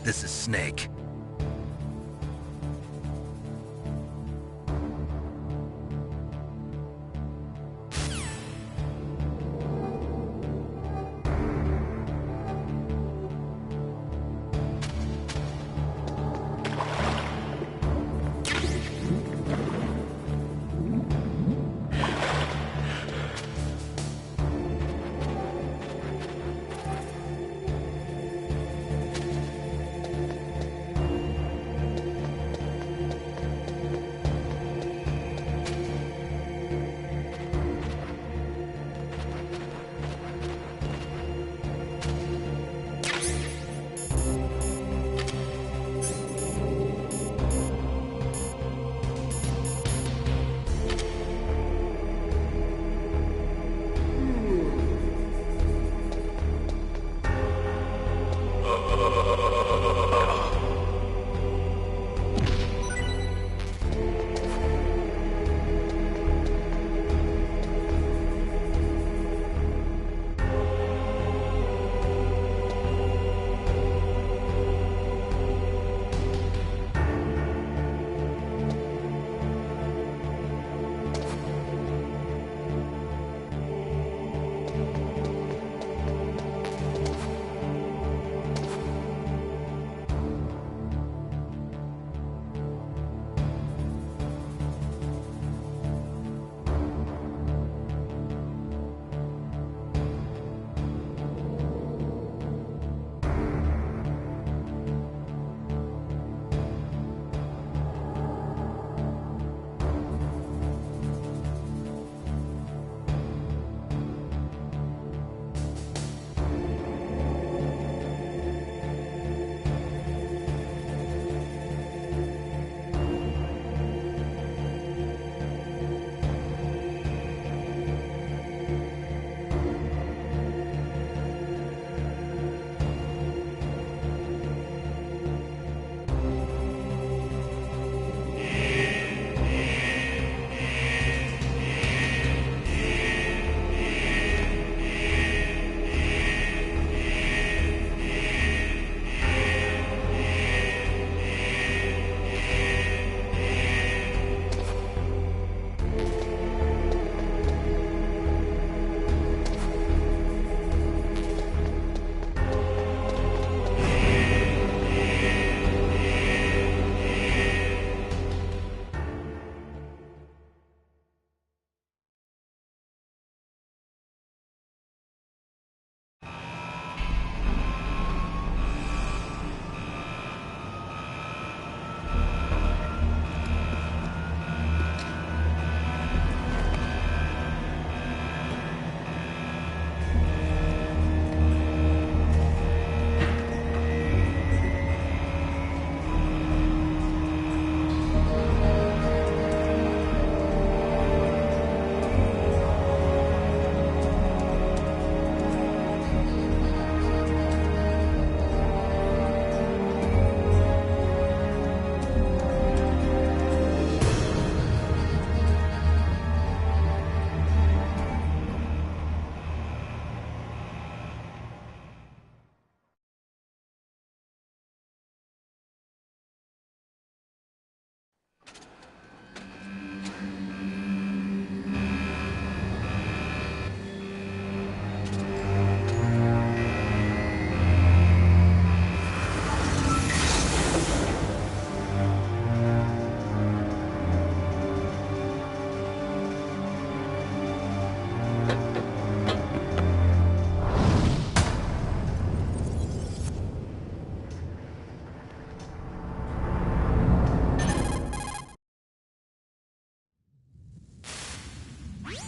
This is Snake.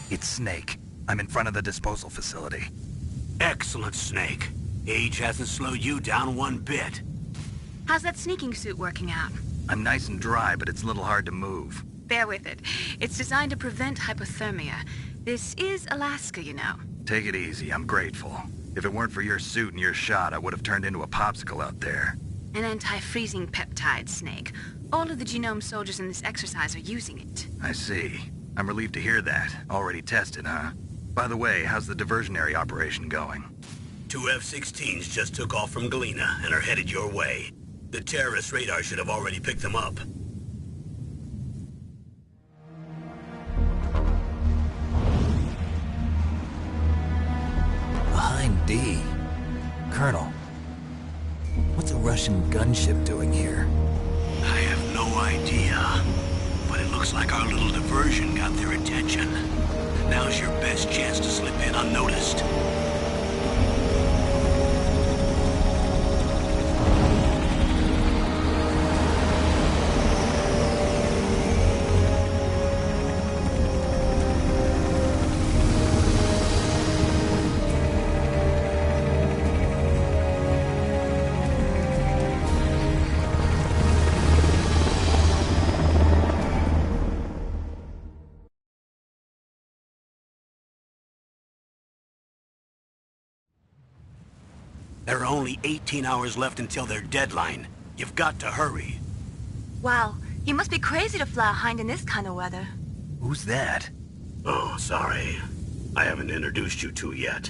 It's Snake. I'm in front of the disposal facility. Excellent, Snake. Age hasn't slowed you down one bit. How's that sneaking suit working out? I'm nice and dry, but it's a little hard to move. Bear with it. It's designed to prevent hypothermia. This is Alaska, you know. Take it easy, I'm grateful. If it weren't for your suit and your shot, I would have turned into a popsicle out there. An anti-freezing peptide, Snake. All of the genome soldiers in this exercise are using it. I see. I'm relieved to hear that. Already tested, huh? By the way, how's the diversionary operation going? 2 F-16s just took off from Galena and are headed your way. The terrorist radar should have already picked them up. Behind D. Colonel, what's a Russian gunship doing here? I have no idea. But it looks like our little diversion got their attention. Now's your best chance to slip in unnoticed. There are only 18 hours left until their deadline. You've got to hurry. Wow, you must be crazy to fly a hind in this kind of weather. Who's that? Oh, sorry. I haven't introduced you to yet.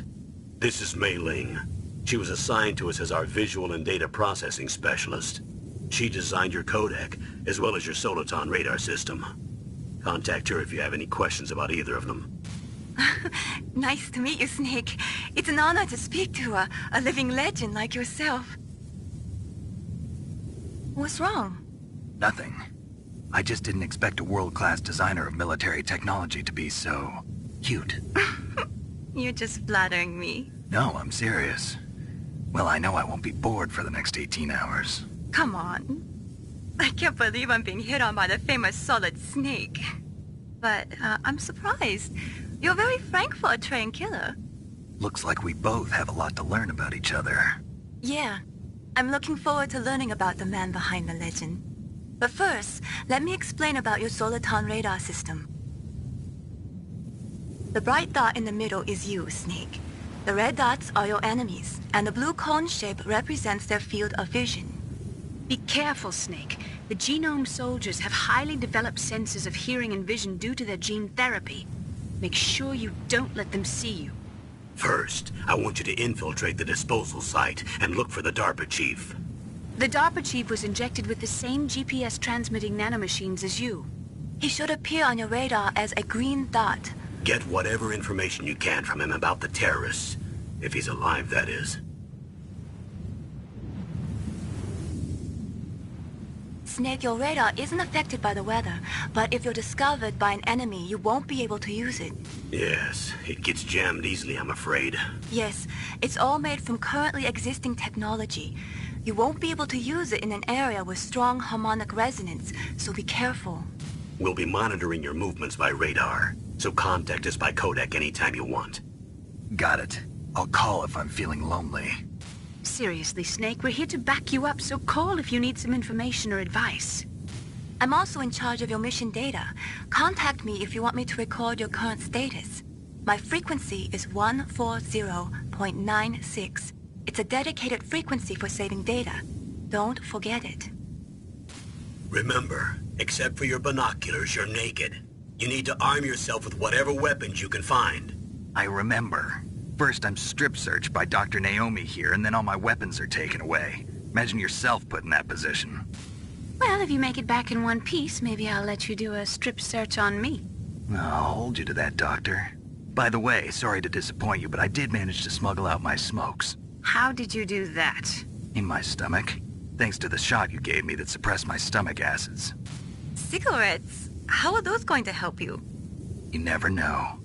This is Mei Ling. She was assigned to us as our visual and data processing specialist. She designed your codec, as well as your Soliton radar system. Contact her if you have any questions about either of them. Nice to meet you, Snake. It's an honor to speak to a living legend like yourself. What's wrong? Nothing. I just didn't expect a world-class designer of military technology to be so cute. You're just flattering me. No, I'm serious. Well, I know I won't be bored for the next 18 hours. Come on. I can't believe I'm being hit on by the famous Solid Snake. But I'm surprised. You're very frank for a trained killer. Looks like we both have a lot to learn about each other. Yeah. I'm looking forward to learning about the man behind the legend. But first, let me explain about your Soliton radar system. The bright dot in the middle is you, Snake. The red dots are your enemies, and the blue cone shape represents their field of vision. Be careful, Snake. The genome soldiers have highly developed senses of hearing and vision due to their gene therapy. Make sure you don't let them see you. First, I want you to infiltrate the disposal site and look for the DARPA chief. The DARPA chief was injected with the same GPS transmitting nanomachines as you. He should appear on your radar as a green dot. Get whatever information you can from him about the terrorists. If he's alive, that is. Snake, your radar isn't affected by the weather, but if you're discovered by an enemy, you won't be able to use it. Yes, it gets jammed easily, I'm afraid. Yes, it's all made from currently existing technology. You won't be able to use it in an area with strong harmonic resonance, so be careful. We'll be monitoring your movements by radar, so contact us by codec anytime you want. Got it. I'll call if I'm feeling lonely. Seriously, Snake, we're here to back you up, so call if you need some information or advice. I'm also in charge of your mission data. Contact me if you want me to record your current status. My frequency is 140.96. It's a dedicated frequency for saving data. Don't forget it. Remember, except for your binoculars, you're naked. You need to arm yourself with whatever weapons you can find. I remember. First, I'm strip-searched by Dr. Naomi here, and then all my weapons are taken away. Imagine yourself put in that position. Well, if you make it back in one piece, maybe I'll let you do a strip search on me. I'll hold you to that, Doctor. By the way, sorry to disappoint you, but I did manage to smuggle out my smokes. How did you do that? In my stomach. Thanks to the shot you gave me that suppressed my stomach acids. Cigarettes? How are those going to help you? You never know.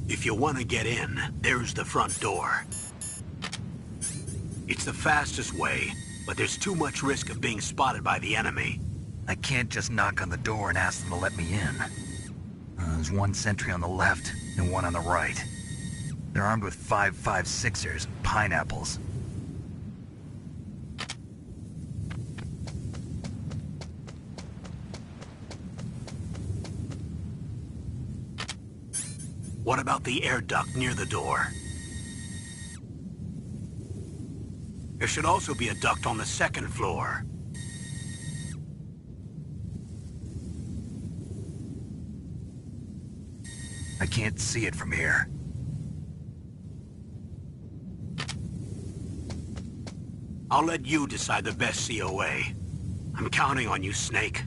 If you want to get in, there's the front door. It's the fastest way, but there's too much risk of being spotted by the enemy. I can't just knock on the door and ask them to let me in. There's one sentry on the left and one on the right. They're armed with 5.56ers and pineapples. What about the air duct near the door? There should also be a duct on the second floor. can't see it from here. I'll let you decide the best COA. I'm counting on you, Snake.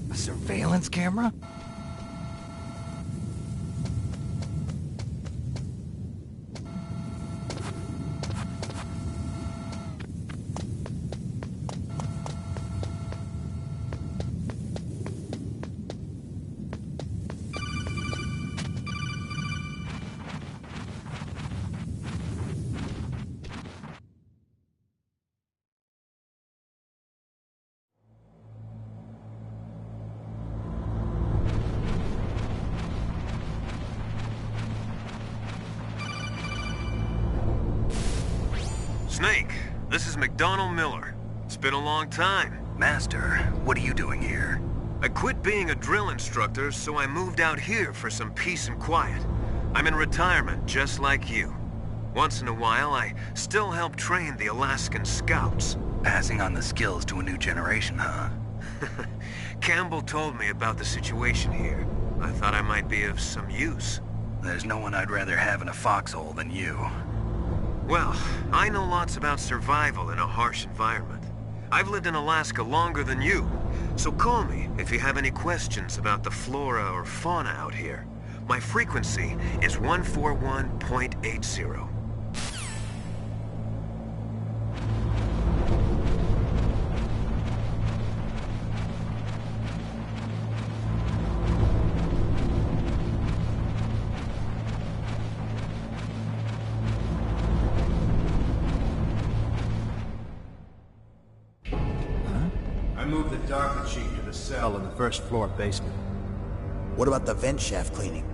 A surveillance camera? Snake, this is McDonald Miller. It's been a long time. Master, what are you doing here? I quit being a drill instructor, so I moved out here for some peace and quiet. I'm in retirement, just like you. Once in a while, I still help train the Alaskan Scouts. Passing on the skills to a new generation, huh? Campbell told me about the situation here. I thought I might be of some use. There's no one I'd rather have in a foxhole than you. Well, I know lots about survival in a harsh environment. I've lived in Alaska longer than you, so call me if you have any questions about the flora or fauna out here. My frequency is 141.80. I moved the docket sheet to the cell in the first floor basement. What about the vent shaft cleaning?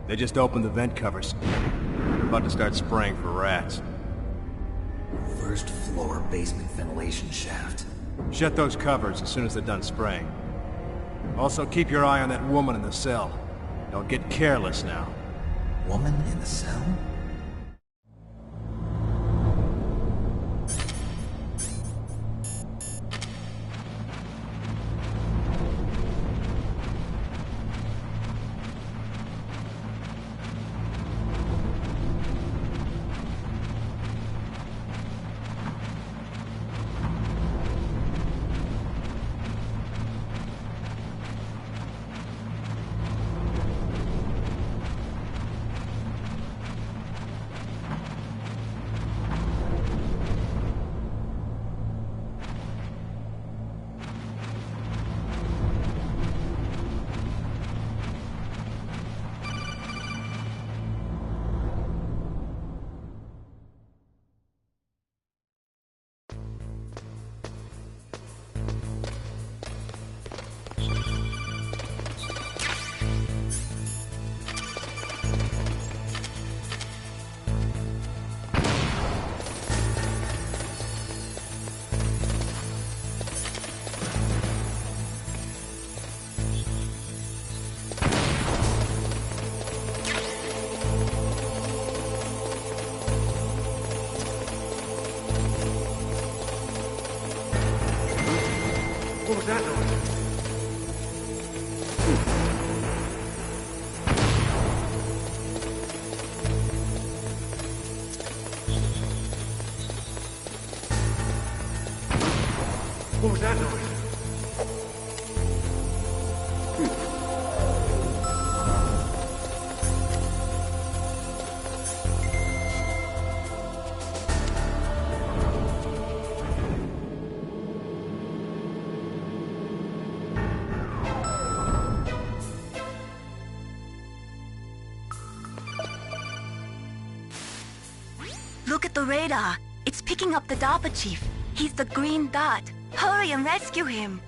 They just opened the vent covers. They're about to start spraying for rats. First floor basement ventilation shaft. Shut those covers as soon as they're done spraying. Also, keep your eye on that woman in the cell. Don't get careless now. Woman in the cell? What was that noise? What was that noise? Look at the radar. It's picking up the DARPA chief. He's the green dot. Hurry and rescue him.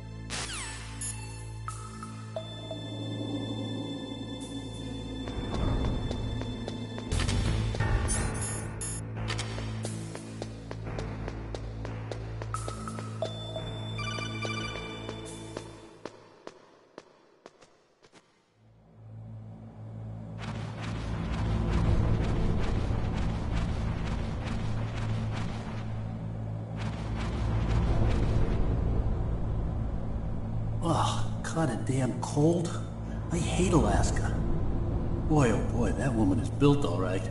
Ugh, kinda damn cold. I hate Alaska. Boy, oh boy, that woman is built all right.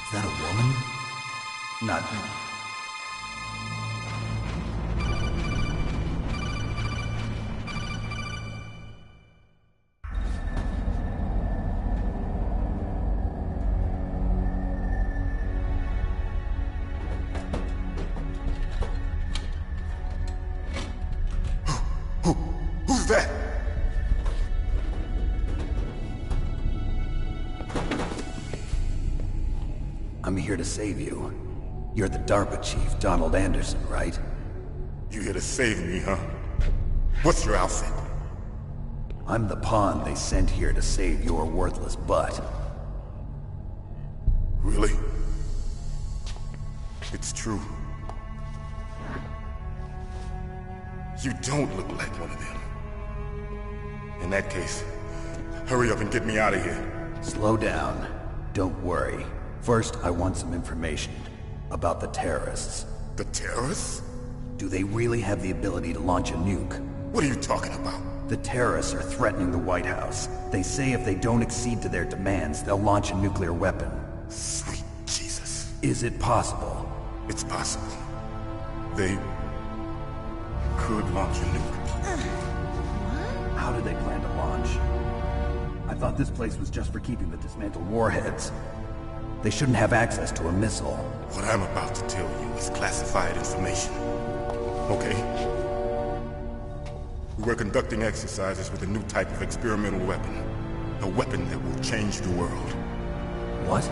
Is that a woman? Not... Who's that? I'm here to save you. You're the DARPA chief, Donald Anderson, right? You here to save me, huh? What's your outfit? I'm the pawn they sent here to save your worthless butt. Really? It's true. You don't look like one of them. In that case, hurry up and get me out of here. Slow down. Don't worry. First, I want some information about the terrorists. The terrorists? Do they really have the ability to launch a nuke? What are you talking about? The terrorists are threatening the White House. They say if they don't accede to their demands, they'll launch a nuclear weapon. Sweet Jesus. Is it possible? It's possible. They could launch a nuke. How do they plan to launch? I thought this place was just for keeping the dismantled warheads. They shouldn't have access to a missile. What I'm about to tell you is classified information. Okay? We were conducting exercises with a new type of experimental weapon. A weapon that will change the world. What?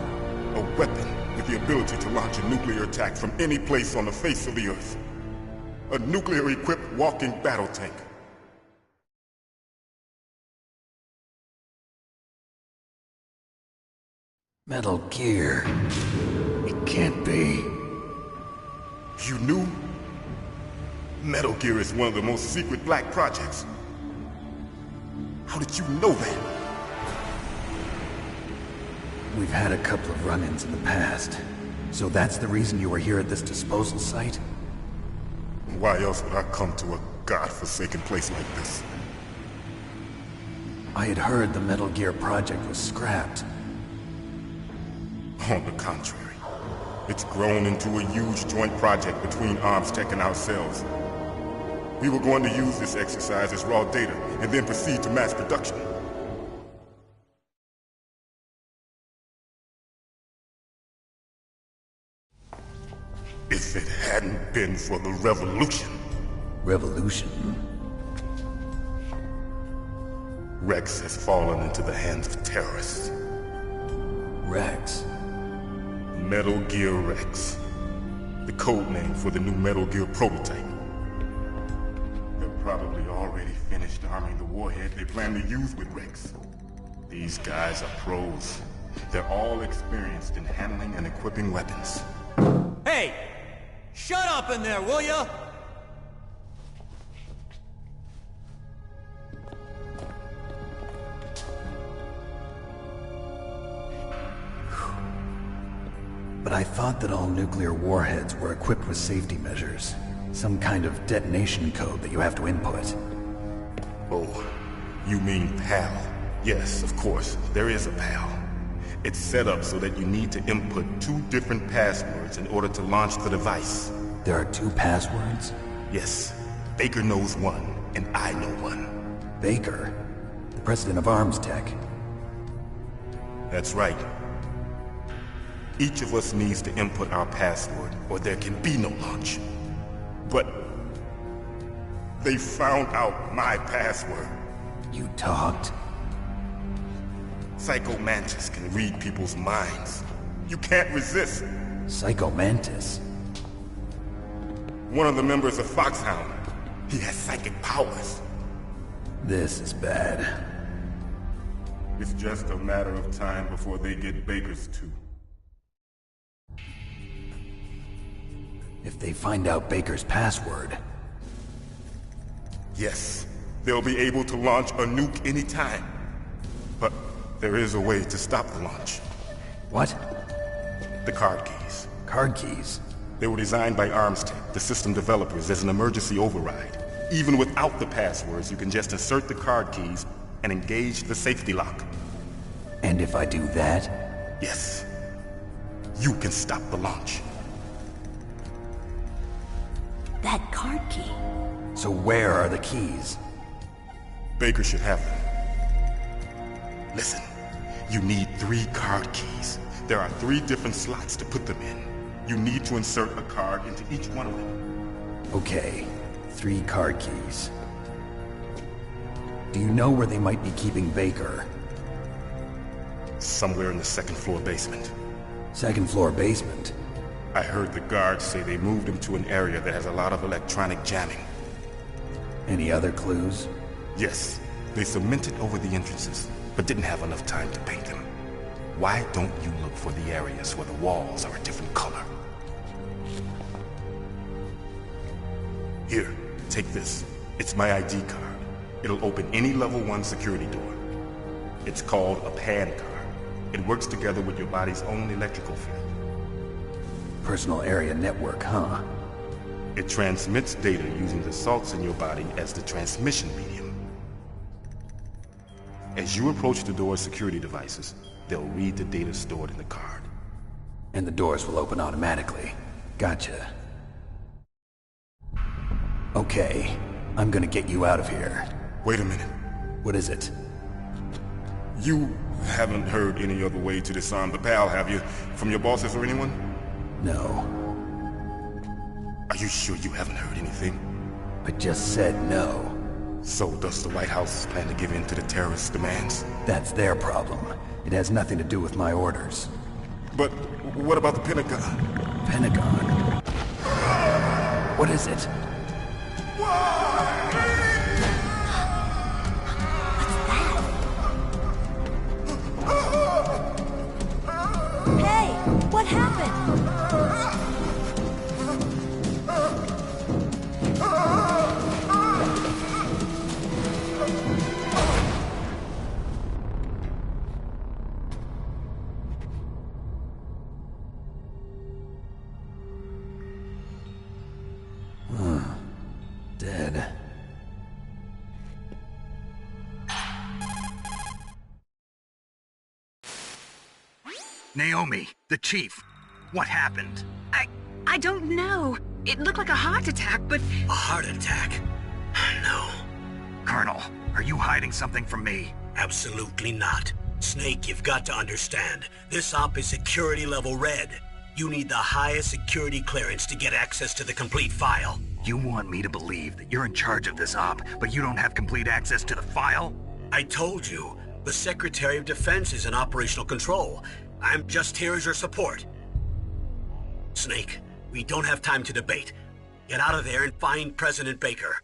A weapon with the ability to launch a nuclear attack from any place on the face of the Earth. A nuclear-equipped walking battle tank. Metal Gear. It can't be. You knew? Metal Gear is one of the most secret black projects. How did you know that? We've had a couple of run-ins in the past. So that's the reason you were here at this disposal site? Why else would I come to a godforsaken place like this? I had heard the Metal Gear project was scrapped. On the contrary, it's grown into a huge joint project between ArmsTech and ourselves. We were going to use this exercise as raw data and then proceed to mass production. If it hadn't been for the revolution... Revolution? Rex has fallen into the hands of terrorists. Rex? Metal Gear Rex. The code name for the new Metal Gear prototype. They're probably already finished arming the warhead they plan to use with Rex. These guys are pros. They're all experienced in handling and equipping weapons. Hey! Shut up in there, will ya? But I thought that all nuclear warheads were equipped with safety measures. Some kind of detonation code that you have to input. Oh, you mean PAL? Yes, of course, there is a PAL. It's set up so that you need to input 2 different passwords in order to launch the device. There are 2 passwords? Yes. Baker knows one, and I know one. Baker? The president of Arms Tech. That's right. Each of us needs to input our password, or there can be no launch. But they found out my password. You talked? Psycho Mantis can read people's minds. You can't resist. Psycho Mantis? One of the members of Foxhound. He has psychic powers. This is bad. It's just a matter of time before they get Baker's too. If they find out Baker's password... Yes, they'll be able to launch a nuke anytime. But there is a way to stop the launch. What? The card keys. Card keys? They were designed by Arms Tech, the system developers, as an emergency override. Even without the passwords, you can just insert the card keys and engage the safety lock. And if I do that? Yes. You can stop the launch. That card key. So where are the keys? Baker should have them. Listen, you need 3 card keys. There are 3 different slots to put them in. You need to insert a card into each one of them. Okay, 3 card keys. Do you know where they might be keeping Baker? Somewhere in the 2nd floor basement. 2nd floor basement? I heard the guards say they moved him to an area that has a lot of electronic jamming. Any other clues? Yes. They cemented over the entrances, but didn't have enough time to paint them. Why don't you look for the areas where the walls are a different color? Here, take this. It's my ID card. It'll open any level 1 security door. It's called a PAN card. It works together with your body's own electrical field. Personal area network, huh? It transmits data using the salts in your body as the transmission medium. As you approach the door's security devices, they'll read the data stored in the card. And the doors will open automatically. Gotcha. Okay, I'm gonna get you out of here. Wait a minute. What is it? You haven't heard any other way to disarm the PAL, have you? From your bosses or anyone? No. Are you sure you haven't heard anything? I just said no. So does the White House plan to give in to the terrorists' demands? That's their problem. It has nothing to do with my orders. But what about the Pentagon? Pentagon? What is it? Hey, what happened? Dead. Naomi, the chief. What happened? I don't know. It looked like a heart attack, but... A heart attack? No. Colonel, are you hiding something from me? Absolutely not. Snake, you've got to understand. This op is security level red. You need the highest security clearance to get access to the complete file. You want me to believe that you're in charge of this op, but you don't have complete access to the file? I told you. The Secretary of Defense is in operational control. I'm just here as your support. Snake, we don't have time to debate. Get out of there and find President Baker.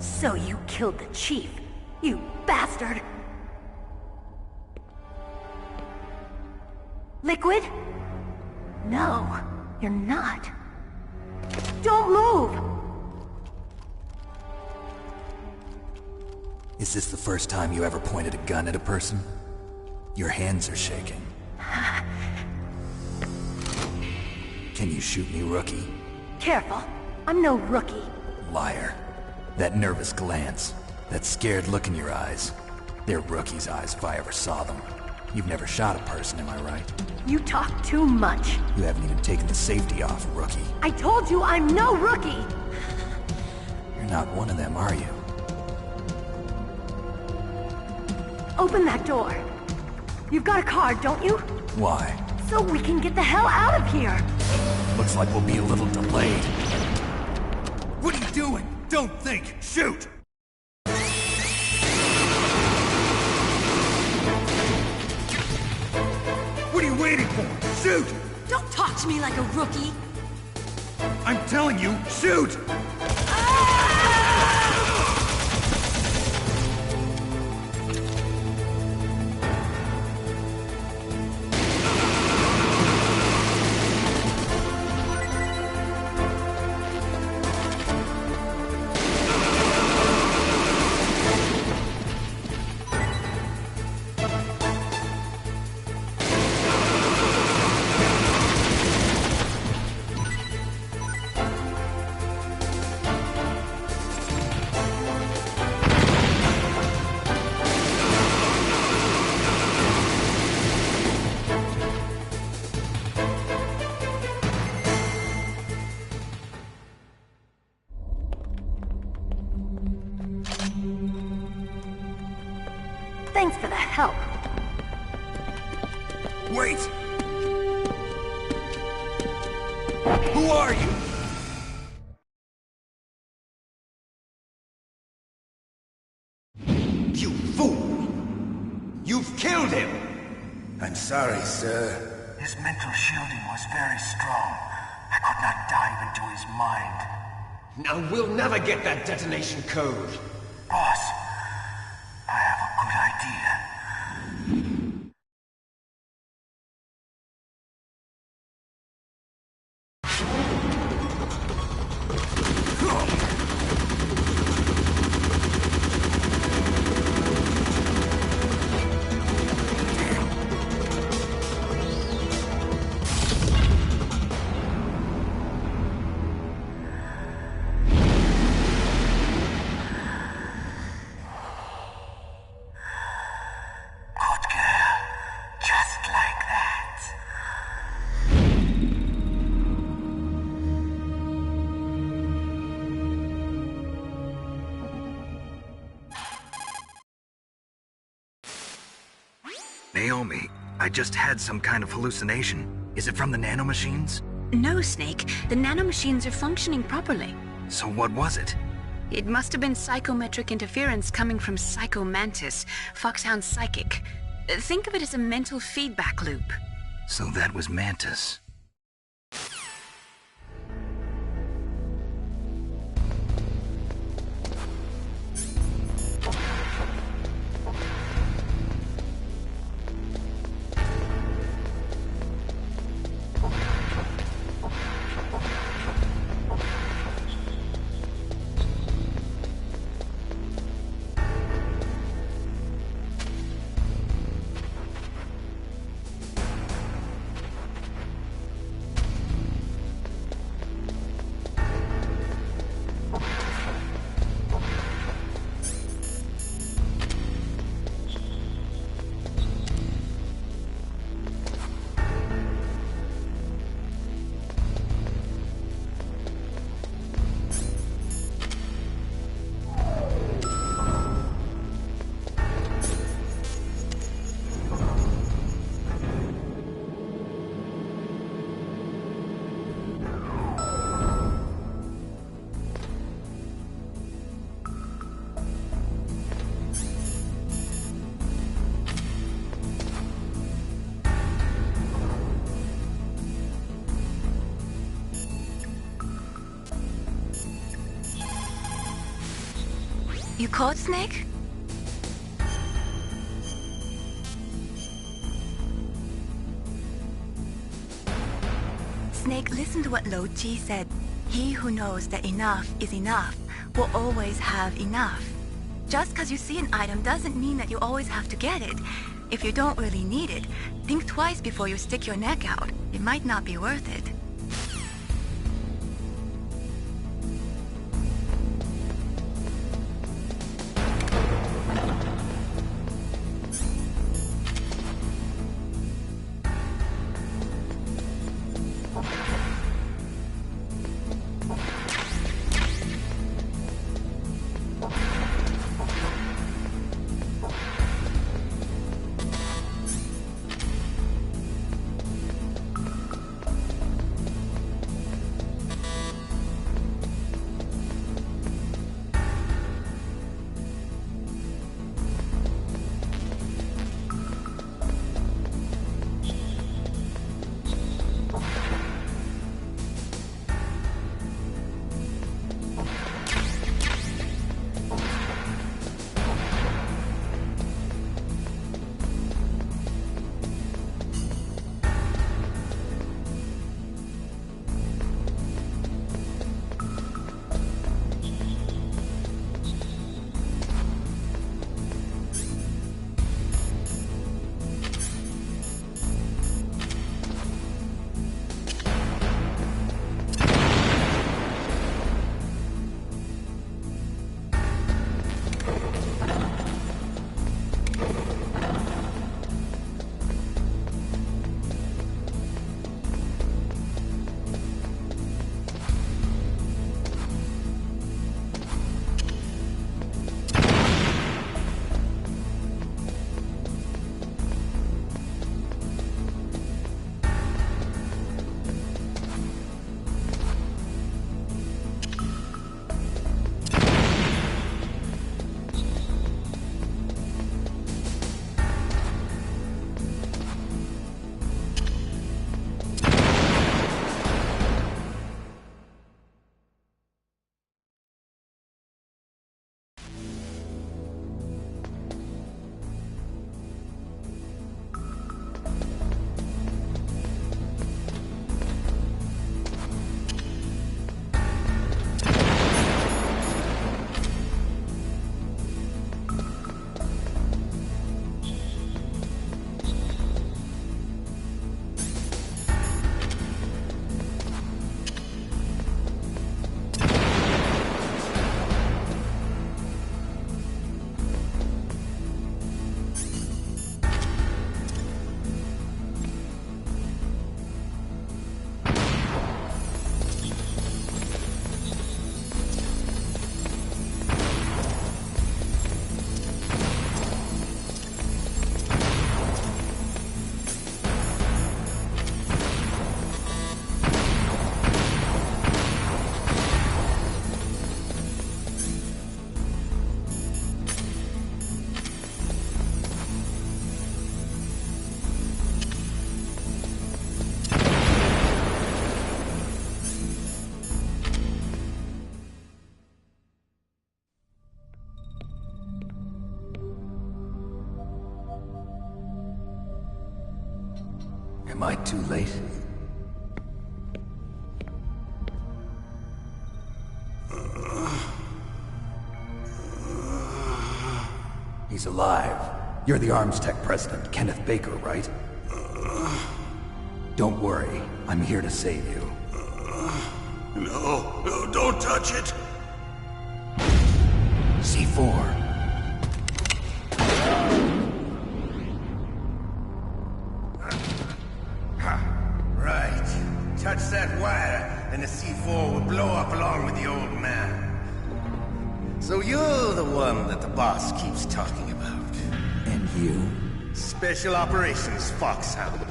So you killed the chief, you bastard! Liquid? No, you're not. Don't move! Is this the first time you ever pointed a gun at a person? Your hands are shaking. Can you shoot me, rookie? Careful, I'm no rookie. Liar. That nervous glance, that scared look in your eyes. They're rookie's eyes if I ever saw them. You've never shot a person, am I right? You talk too much. You haven't even taken the safety off, rookie. I told you I'm no rookie! You're not one of them, are you? Open that door. You've got a card, don't you? Why? So we can get the hell out of here! Looks like we'll be a little delayed. What are you doing? Don't think! Shoot! What are you waiting for? Shoot! Don't talk to me like a rookie! I'm telling you, shoot! Thanks for the help. Wait! Who are you? You fool! You've killed him! I'm sorry, sir. His mental shielding was very strong. I could not dive into his mind. Now we'll never get that detonation code. Boss, I have a good idea. Naomi, I just had some kind of hallucination. Is it from the nanomachines? No, Snake. The nanomachines are functioning properly. So what was it? It must have been psychometric interference coming from Psycho Mantis, Foxhound's psychic. Think of it as a mental feedback loop. So that was Mantis. You caught Snake? Snake, listen to what Lo Ji said. He who knows that enough is enough will always have enough. Just because you see an item doesn't mean that you always have to get it. If you don't really need it, think twice before you stick your neck out. It might not be worth it. Am I too late? He's alive. You're the Arms Tech president, Kenneth Baker, right? Don't worry. I'm here to save you. No, don't touch it! C4. Right. Touch that wire, and the C4 will blow up along with the old man. So you're the one that the boss keeps talking about. And you? Special Operations Foxhound.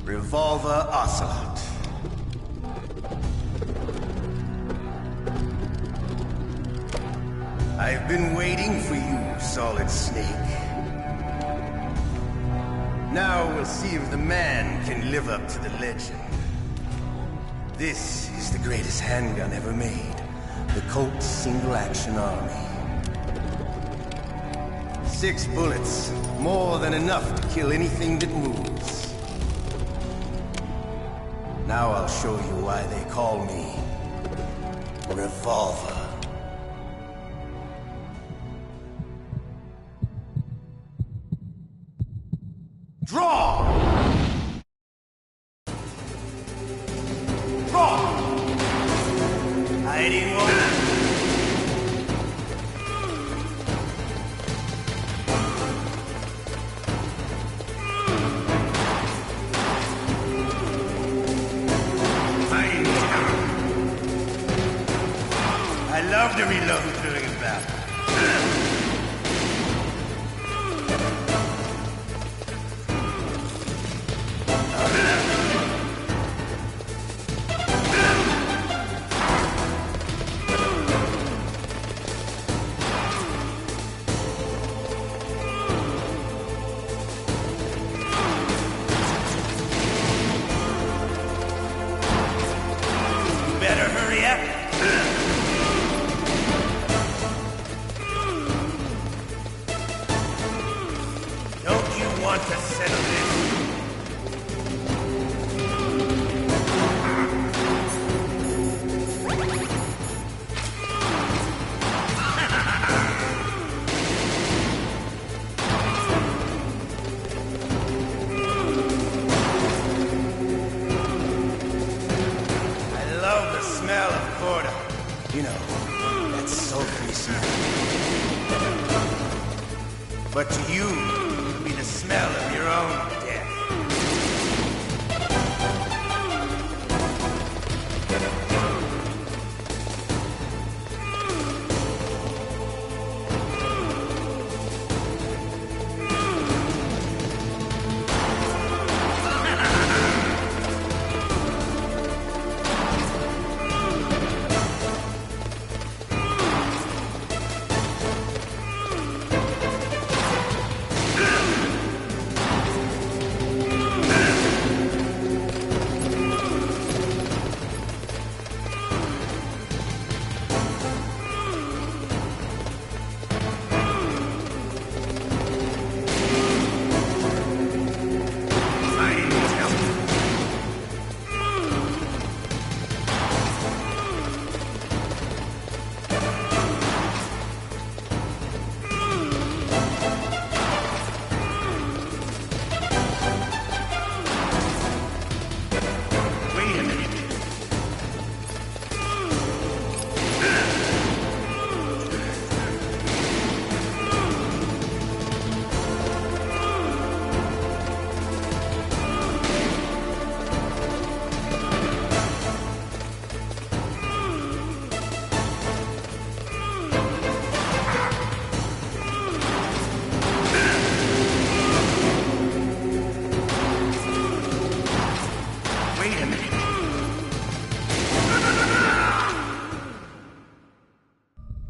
Revolver Ocelot. I've been waiting for you, Solid Snake. Now we'll see if the man can live up to the legend. This is the greatest handgun ever made. the Colt's single-action army. 6 bullets, more than enough to kill anything that moves. Now I'll show you why they call me Revolver. Draw! Draw! Hiding one. I love to reload during a battle. You better hurry up. Don't you want to settle this? I love the smell of Corda. You know, that sultry smell. But to you, it'll be the smell of your own death.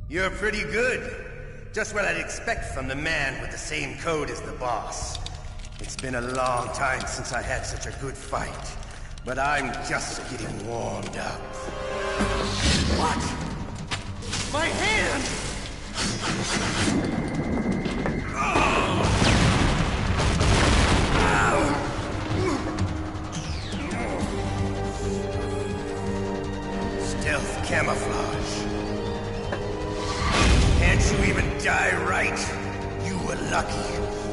You're pretty good. Just what I'd expect from the man with the same code as the boss. It's been a long time since I had such a good fight, but I'm just getting warmed up. What? My hand! Stealth camouflage. Can't you even die right? You were lucky.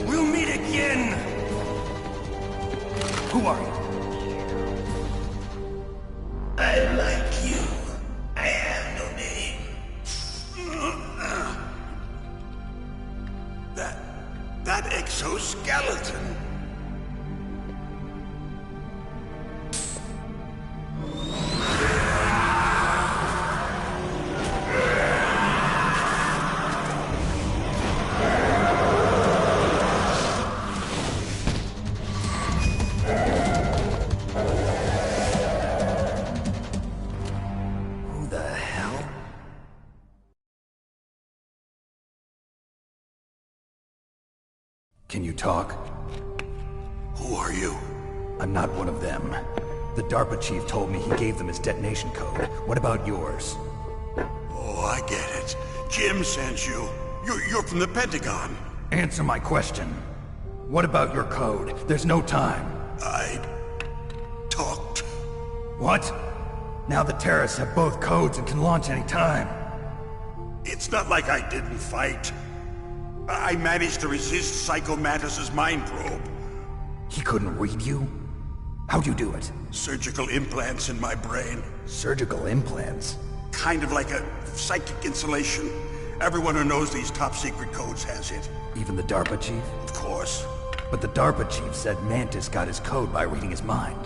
We'll meet again! Who are you? I like you. I have no name. That exoskeleton. Can you talk? Who are you? I'm not one of them. The DARPA chief told me he gave them his detonation code. What about yours? Oh, I get it. Jim sent you. You're from the Pentagon. Answer my question. What about your code? There's no time. I talked. What? Now the terrorists have both codes and can launch any time. It's not like I didn't fight. I managed to resist Psycho Mantis's mind probe. He couldn't read you? How'd you do it? Surgical implants in my brain. Surgical implants? Kind of like a psychic insulation. Everyone who knows these top-secret codes has it. Even the DARPA chief? Of course. But the DARPA chief said Mantis got his code by reading his mind.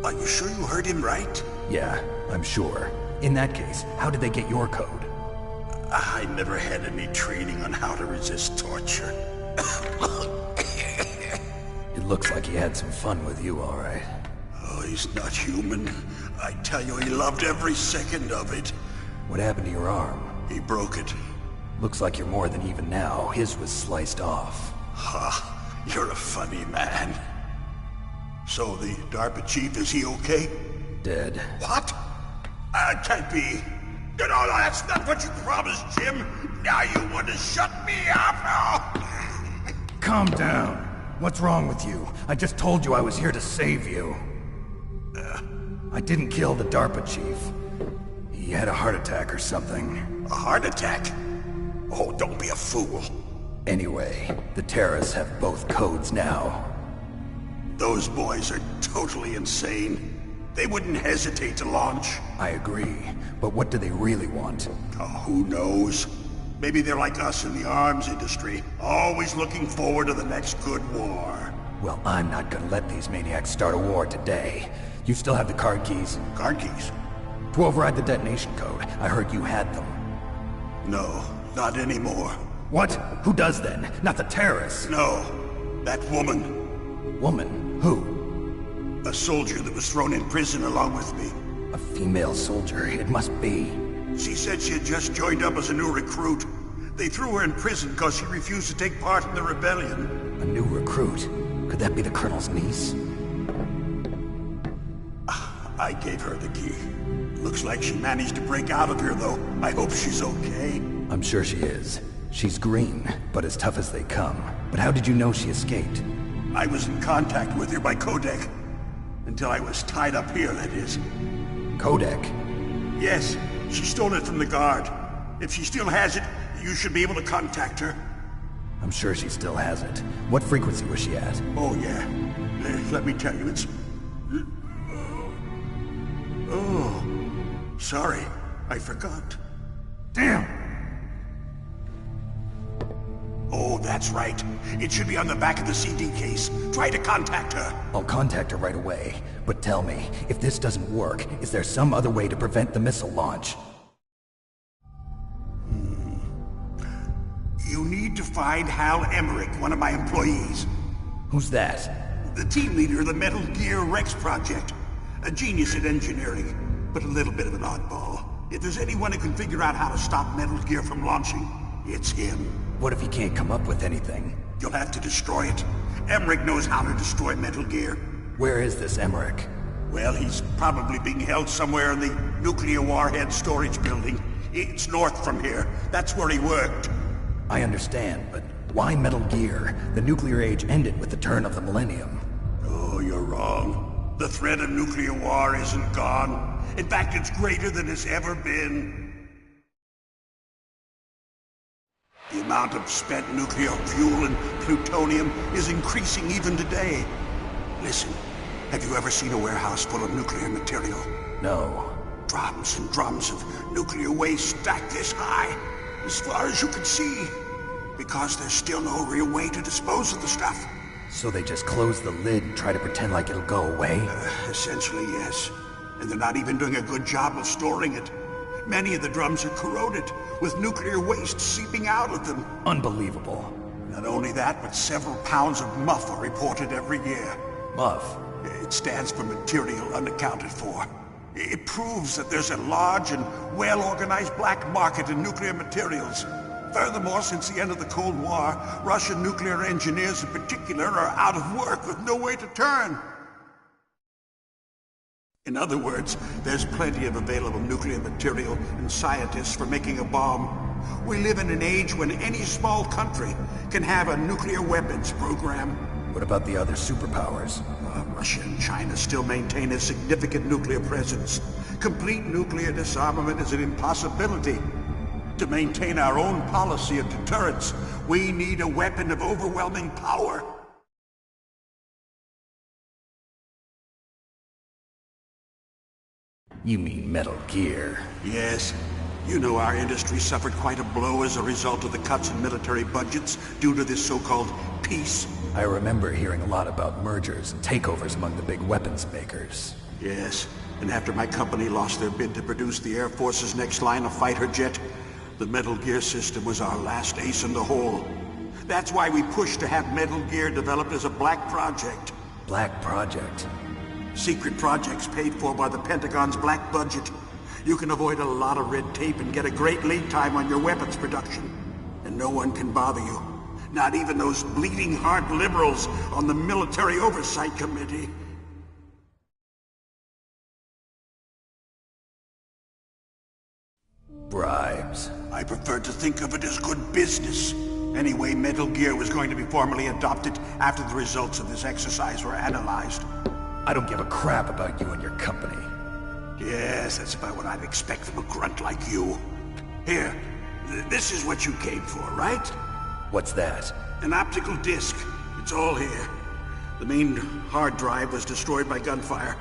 Are you sure you heard him right? Yeah, I'm sure. In that case, how did they get your code? I never had any training on how to resist torture. It looks like he had some fun with you, all right. Oh, he's not human. I tell you, he loved every second of it. What happened to your arm? He broke it. Looks like you're more than even now. His was sliced off. Ha, you're a funny man. So the DARPA chief, is he okay? Dead. What? Can't be. No, that's not what you promised, Jim. Now you want to shut me up? Calm down. What's wrong with you? I just told you I was here to save you. I didn't kill the DARPA chief. He had a heart attack or something. A heart attack? Oh, don't be a fool. Anyway, the terrorists have both codes now. Those boys are totally insane. They wouldn't hesitate to launch. I agree, but what do they really want? Oh, who knows? Maybe they're like us in the arms industry, always looking forward to the next good war. Well, I'm not gonna let these maniacs start a war today. You still have the card keys? Card keys? To override the detonation code. I heard you had them. No, not anymore. What? Who does then? Not the terrorists? No, that woman. Woman? Who? A soldier that was thrown in prison along with me. A female soldier, it must be. She said she had just joined up as a new recruit. They threw her in prison because she refused to take part in the rebellion. A new recruit? Could that be the Colonel's niece? I gave her the key. Looks like she managed to break out of here, though. I hope she's okay. I'm sure she is. She's green, but as tough as they come. But how did you know she escaped? I was in contact with her by codec. Until I was tied up here, that is. Codec? Yes, she stole it from the guard. If she still has it, you should be able to contact her. I'm sure she still has it. What frequency was she at? Oh, yeah. Let me tell you, it's... Oh, sorry. I forgot. Damn! Oh, that's right. It should be on the back of the CD case. Try to contact her. I'll contact her right away. But tell me, if this doesn't work, is there some other way to prevent the missile launch? You need to find Hal Emmerich, one of my employees. Who's that? The team leader of the Metal Gear Rex project. A genius at engineering, but a little bit of an oddball. If there's anyone who can figure out how to stop Metal Gear from launching, it's him. What if he can't come up with anything? You'll have to destroy it. Emmerich knows how to destroy Metal Gear. Where is this Emmerich? Well, he's probably being held somewhere in the nuclear warhead storage building. It's north from here. That's where he worked. I understand, but why Metal Gear? The nuclear age ended with the turn of the millennium. Oh, you're wrong. The threat of nuclear war isn't gone. In fact, it's greater than it's ever been. The amount of spent nuclear fuel and plutonium is increasing even today. Listen, have you ever seen a warehouse full of nuclear material? No. Drums and drums of nuclear waste stacked this high, as far as you can see. Because there's still no real way to dispose of the stuff. So they just close the lid and try to pretend like it'll go away? Essentially, yes. And they're not even doing a good job of storing it. Many of the drums are corroded, with nuclear waste seeping out of them. Unbelievable. Not only that, but several pounds of MUF are reported every year. MUF? It stands for material unaccounted for. It proves that there's a large and well-organized black market in nuclear materials. Furthermore, since the end of the Cold War, Russian nuclear engineers in particular are out of work with no way to turn. In other words, there's plenty of available nuclear material and scientists for making a bomb. We live in an age when any small country can have a nuclear weapons program. What about the other superpowers? Russia and China still maintain a significant nuclear presence. Complete nuclear disarmament is an impossibility. To maintain our own policy of deterrence, we need a weapon of overwhelming power. You mean Metal Gear? Yes. You know our industry suffered quite a blow as a result of the cuts in military budgets due to this so-called peace. I remember hearing a lot about mergers and takeovers among the big weapons makers. Yes, and after my company lost their bid to produce the Air Force's next line of fighter jet, the Metal Gear system was our last ace in the hole. That's why we pushed to have Metal Gear developed as a black project. Black project? Secret projects paid for by the Pentagon's black budget. You can avoid a lot of red tape and get a great lead time on your weapons production. And no one can bother you. Not even those bleeding heart liberals on the Military Oversight Committee. Bribes. I prefer to think of it as good business. Anyway, Metal Gear was going to be formally adopted after the results of this exercise were analyzed. I don't give a crap about you and your company. Yes, that's about what I'd expect from a grunt like you. Here, this is what you came for, right? What's that? An optical disc. It's all here. The main hard drive was destroyed by gunfire.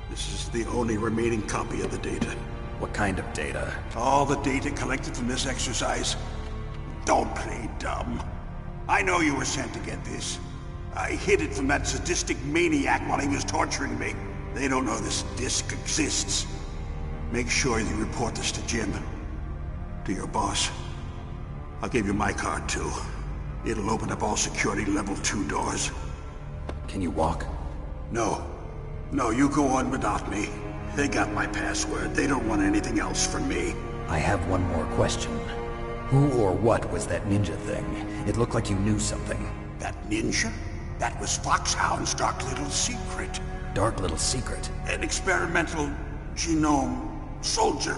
This is the only remaining copy of the data. What kind of data? All the data collected from this exercise. Don't play dumb. I know you were sent to get this. I hid it from that sadistic maniac while he was torturing me. They don't know this disc exists. Make sure you report this to Jim. To your boss. I'll give you my card, too. It'll open up all security level 2 doors. Can you walk? No. No, you go on without me. They got my password. They don't want anything else from me. I have one more question. Who or what was that ninja thing? It looked like you knew something. That ninja? That was Foxhound's dark little secret. Dark little secret? An experimental genome soldier.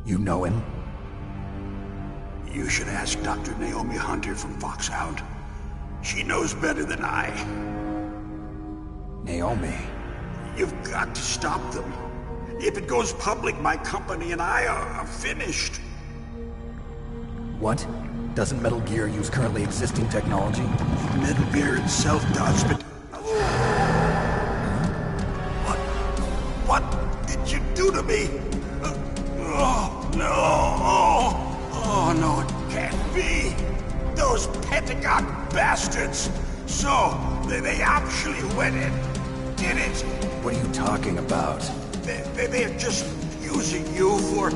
You know him? You should ask Dr. Naomi Hunter from Foxhound. She knows better than I. Naomi? You've got to stop them. If it goes public, my company and I are finished. What? Doesn't Metal Gear use currently existing technology? Metal Gear itself does, but... What did you do to me? Oh, no! Oh, no, it can't be! Those Pentagon bastards! So, they actually went in, did it? What are you talking about? They're just using you for...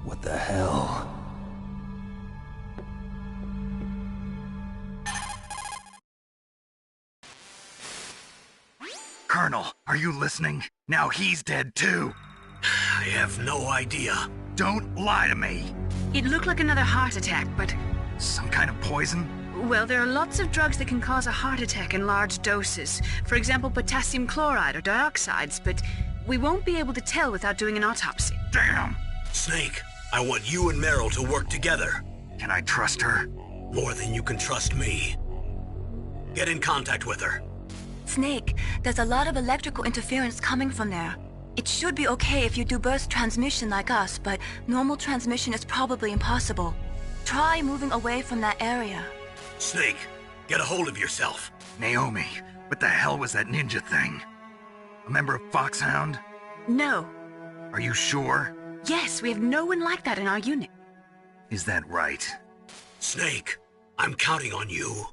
What the hell? Colonel, are you listening? Now he's dead too. I have no idea. Don't lie to me. It looked like another heart attack, but... Some kind of poison? Well, there are lots of drugs that can cause a heart attack in large doses. For example, potassium chloride or dioxides, but we won't be able to tell without doing an autopsy. Damn! Snake, I want you and Meryl to work together. Can I trust her? More than you can trust me. Get in contact with her. Snake, there's a lot of electrical interference coming from there. It should be okay if you do burst transmission like us, but normal transmission is probably impossible. Try moving away from that area. Snake, get a hold of yourself. Naomi, what the hell was that ninja thing? A member of Foxhound? No. Are you sure? Yes, we have no one like that in our unit. Is that right? Snake, I'm counting on you.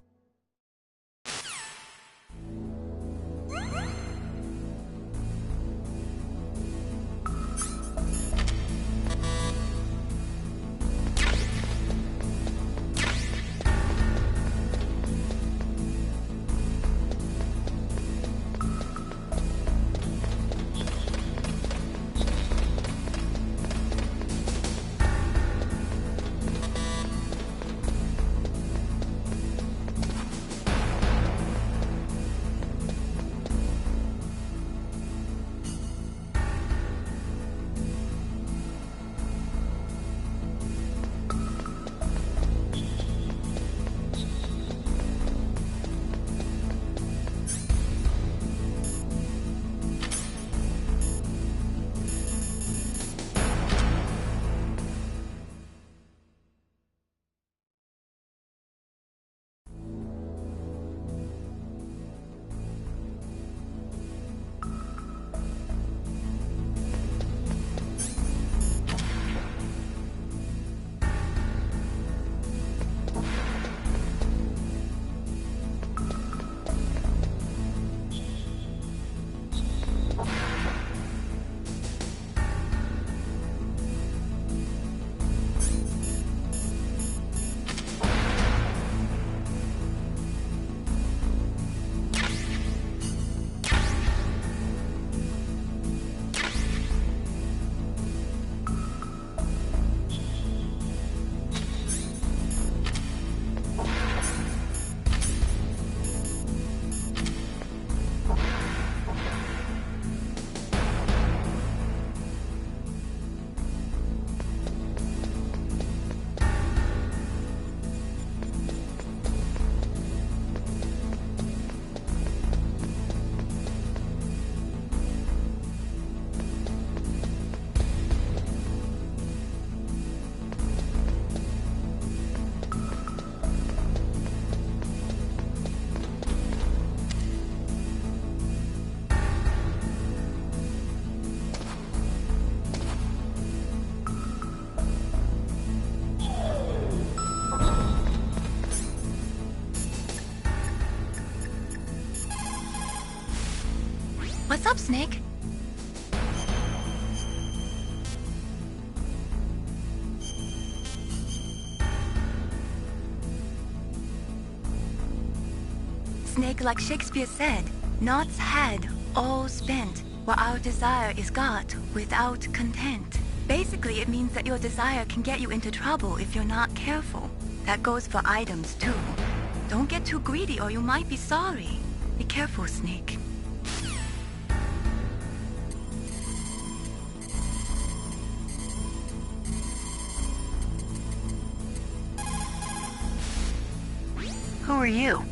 What's up, Snake? Snake, like Shakespeare said, naught's had, all spent, while our desire is got without content. Basically, it means that your desire can get you into trouble if you're not careful. That goes for items, too. Don't get too greedy or you might be sorry. Be careful, Snake. Who are you?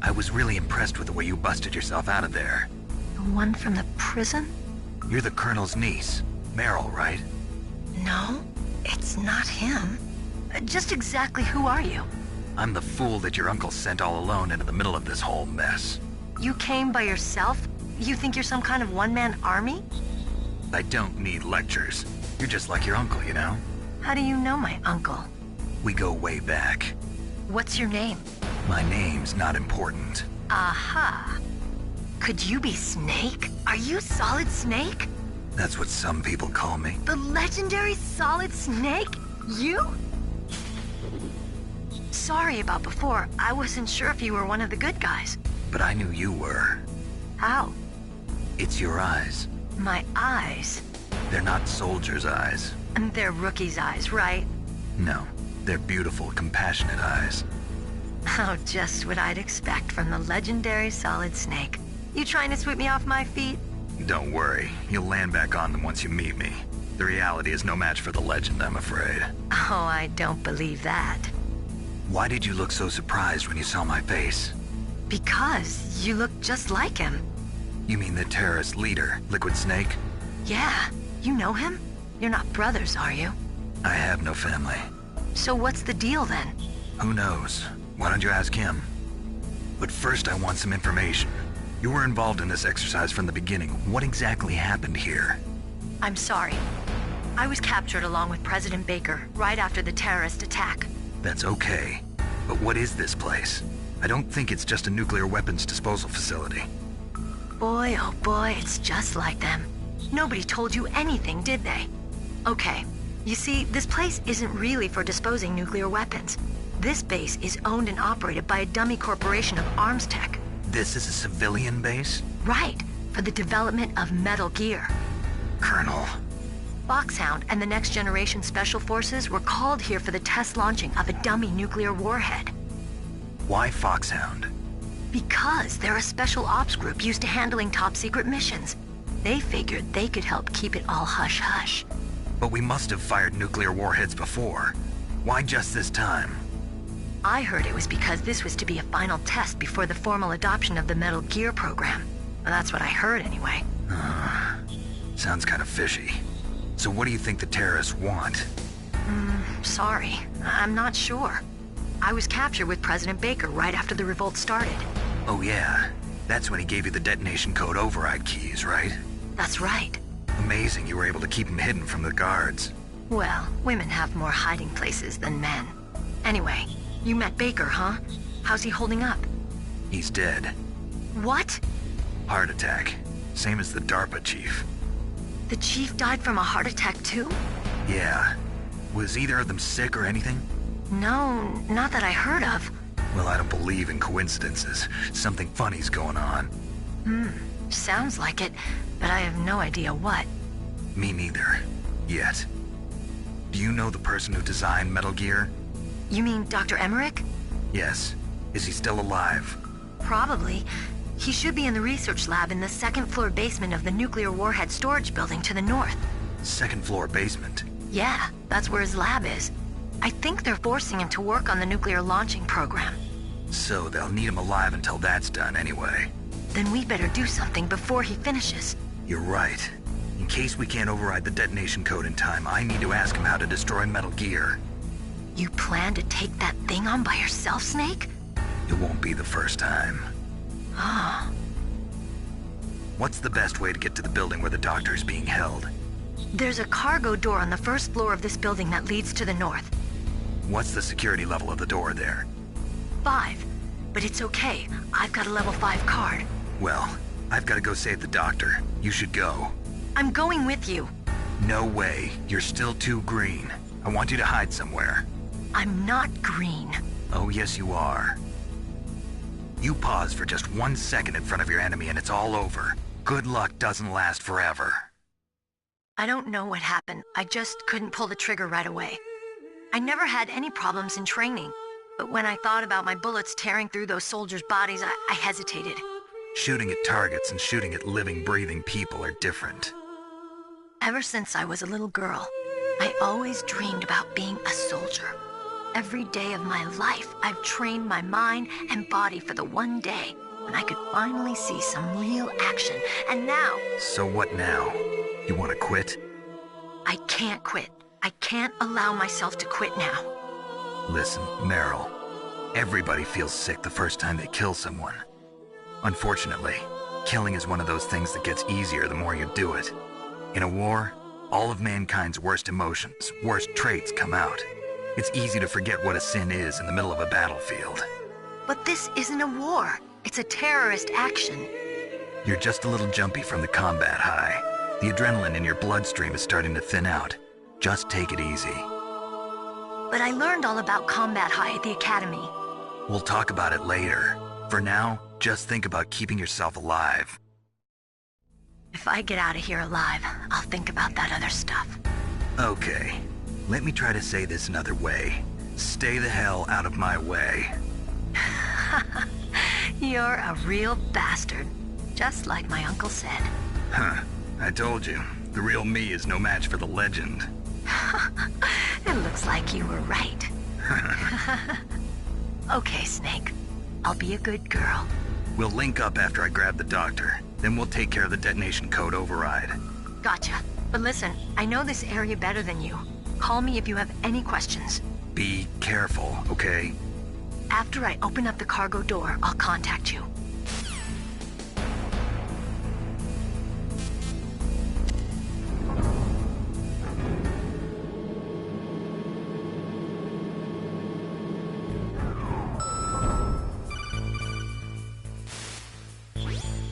I was really impressed with the way you busted yourself out of there. The one from the prison? You're the Colonel's niece, Meryl, right? No, it's not him. Just exactly who are you? I'm the fool that your uncle sent all alone into the middle of this whole mess. You came by yourself? You think you're some kind of one-man army? I don't need lectures. You're just like your uncle, you know? How do you know my uncle? We go way back. What's your name? My name's not important. Aha. Could you be Snake? Are you Solid Snake? That's what some people call me. The legendary Solid Snake? You? Sorry about before. I wasn't sure if you were one of the good guys. But I knew you were. How? It's your eyes. My eyes? They're not soldiers' eyes. And they're rookies' eyes, right? No, they're beautiful, compassionate eyes. Oh, just what I'd expect from the legendary Solid Snake. You trying to sweep me off my feet? Don't worry, you'll land back on them once you meet me. The reality is no match for the legend, I'm afraid. Oh, I don't believe that. Why did you look so surprised when you saw my face? Because you look just like him. You mean the terrorist leader, Liquid Snake? Yeah, you know him? You're not brothers, are you? I have no family. So what's the deal then? Who knows? Why don't you ask him? But first I want some information. You were involved in this exercise from the beginning. What exactly happened here? I'm sorry. I was captured along with President Baker right after the terrorist attack. That's okay. But what is this place? I don't think it's just a nuclear weapons disposal facility. Boy, oh boy, it's just like them. Nobody told you anything, did they? Okay, you see, this place isn't really for disposing nuclear weapons. This base is owned and operated by a dummy corporation of arms tech. This is a civilian base? Right, for the development of Metal Gear. Colonel. Foxhound and the Next Generation Special Forces were called here for the test launching of a dummy nuclear warhead. Why Foxhound? Because they're a special ops group used to handling top-secret missions. They figured they could help keep it all hush-hush. But we must have fired nuclear warheads before. Why just this time? I heard it was because this was to be a final test before the formal adoption of the Metal Gear program. That's what I heard anyway. Sounds kind of fishy. So what do you think the terrorists want? Sorry. I'm not sure. I was captured with President Baker right after the revolt started. Oh yeah. That's when he gave you the detonation code override keys, right? That's right. Amazing you were able to keep him hidden from the guards. Well, women have more hiding places than men. Anyway, you met Baker, huh? How's he holding up? He's dead. What? Heart attack. Same as the DARPA chief. The chief died from a heart attack too? Yeah. Was either of them sick or anything? No, not that I heard of. Well, I don't believe in coincidences. Something funny's going on. Sounds like it, but I have no idea what. Me neither. Yet. Do you know the person who designed Metal Gear? You mean Dr. Emmerich? Yes. Is he still alive? Probably. He should be in the research lab in the second-floor basement of the nuclear warhead storage building to the north. Second-floor basement? Yeah, that's where his lab is. I think they're forcing him to work on the nuclear launching program. So they'll need him alive until that's done anyway. Then we better do something before he finishes. You're right. In case we can't override the detonation code in time, I need to ask him how to destroy Metal Gear. You plan to take that thing on by yourself, Snake? It won't be the first time. Ah. What's the best way to get to the building where the doctor's being held? There's a cargo door on the first floor of this building that leads to the north. What's the security level of the door there? 5. But it's okay. I've got a level 5 card. Well, I've got to go save the doctor. You should go. I'm going with you. No way. You're still too green. I want you to hide somewhere. I'm not green. Oh, yes, you are. You pause for just 1 second in front of your enemy and it's all over. Good luck doesn't last forever. I don't know what happened. I just couldn't pull the trigger right away. I never had any problems in training, but when I thought about my bullets tearing through those soldiers' bodies, I hesitated. Shooting at targets and shooting at living, breathing people are different. Ever since I was a little girl, I always dreamed about being a soldier. Every day of my life, I've trained my mind and body for the one day when I could finally see some real action, and now... So what now? You want to quit? I can't quit. I can't allow myself to quit now. Listen, Meryl, everybody feels sick the first time they kill someone. Unfortunately, killing is one of those things that gets easier the more you do it. In a war, all of mankind's worst emotions, worst traits come out. It's easy to forget what a sin is in the middle of a battlefield. But this isn't a war. It's a terrorist action. You're just a little jumpy from the combat high. The adrenaline in your bloodstream is starting to thin out. Just take it easy. But I learned all about combat high at the academy. We'll talk about it later. For now, just think about keeping yourself alive. If I get out of here alive, I'll think about that other stuff. Okay. Let me try to say this another way. Stay the hell out of my way. You're a real bastard. Just like my uncle said. Huh. I told you. The real me is no match for the legend. It looks like you were right. Okay, Snake. I'll be a good girl. We'll link up after I grab the doctor. Then we'll take care of the detonation code override. Gotcha. But listen, I know this area better than you. Call me if you have any questions. Be careful, okay? After I open up the cargo door, I'll contact you.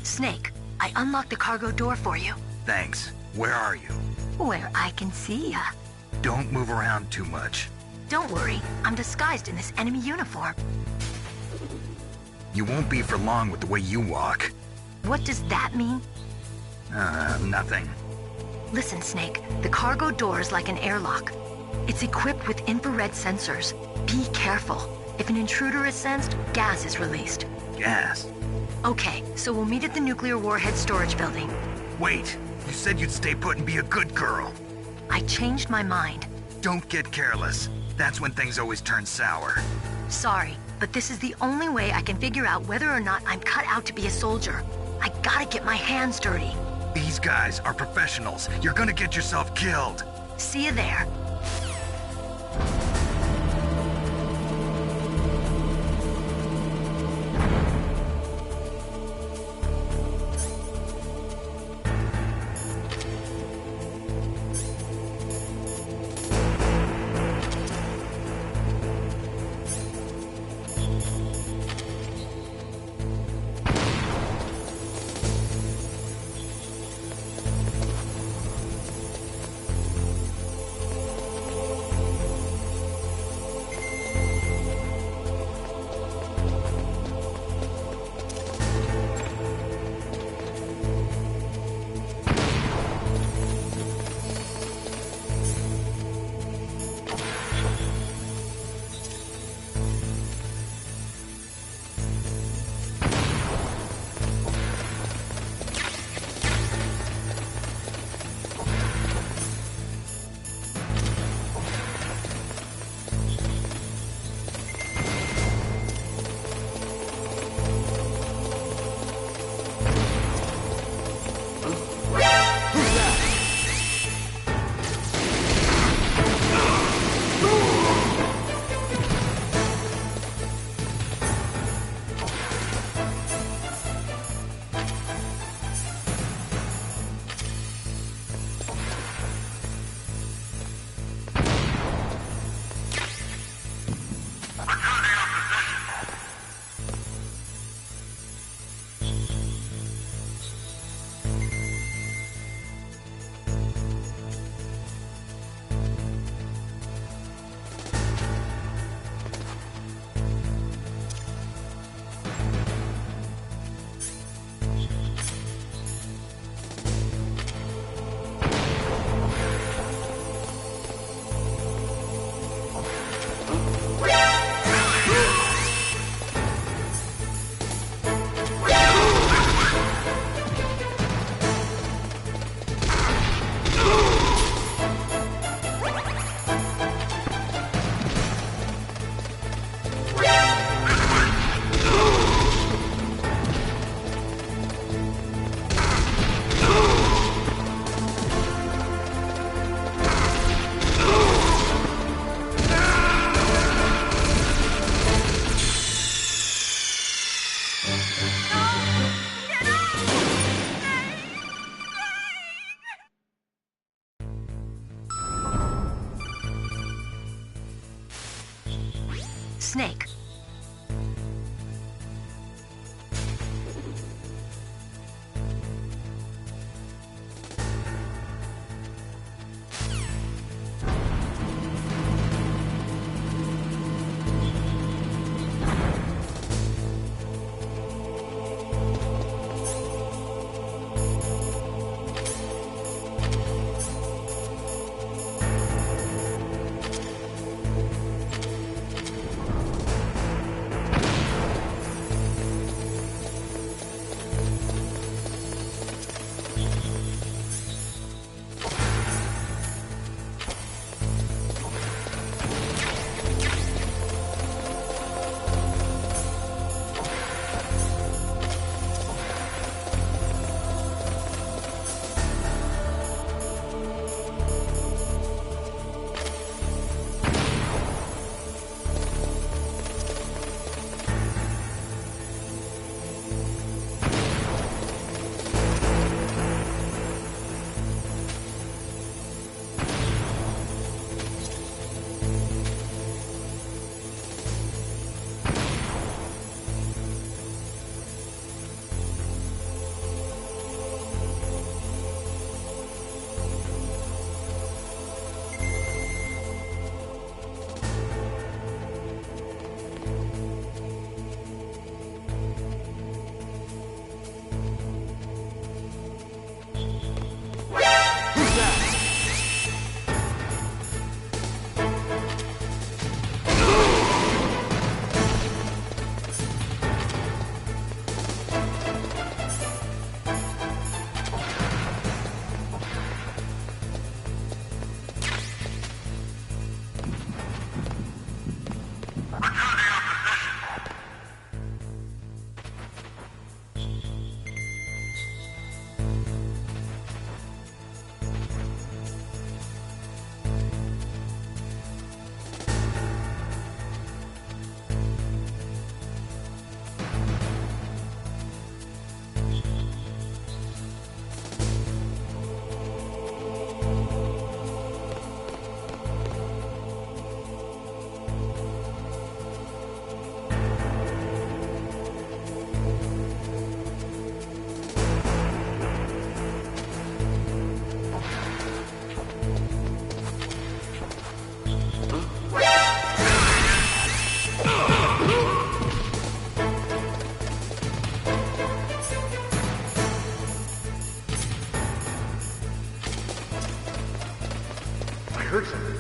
Snake, I unlocked the cargo door for you. Thanks. Where are you? Where I can see ya. Don't move around too much. Don't worry, I'm disguised in this enemy uniform. You won't be for long with the way you walk. What does that mean? Nothing. Listen, Snake, the cargo door is like an airlock. It's equipped with infrared sensors. Be careful. If an intruder is sensed, gas is released. Gas? Okay, so we'll meet at the nuclear warhead storage building. Wait, you said you'd stay put and be a good girl. I changed my mind. Don't get careless. That's when things always turn sour. Sorry, but this is the only way I can figure out whether or not I'm cut out to be a soldier. I gotta get my hands dirty. These guys are professionals. You're gonna get yourself killed. See you there. Snake. heard something.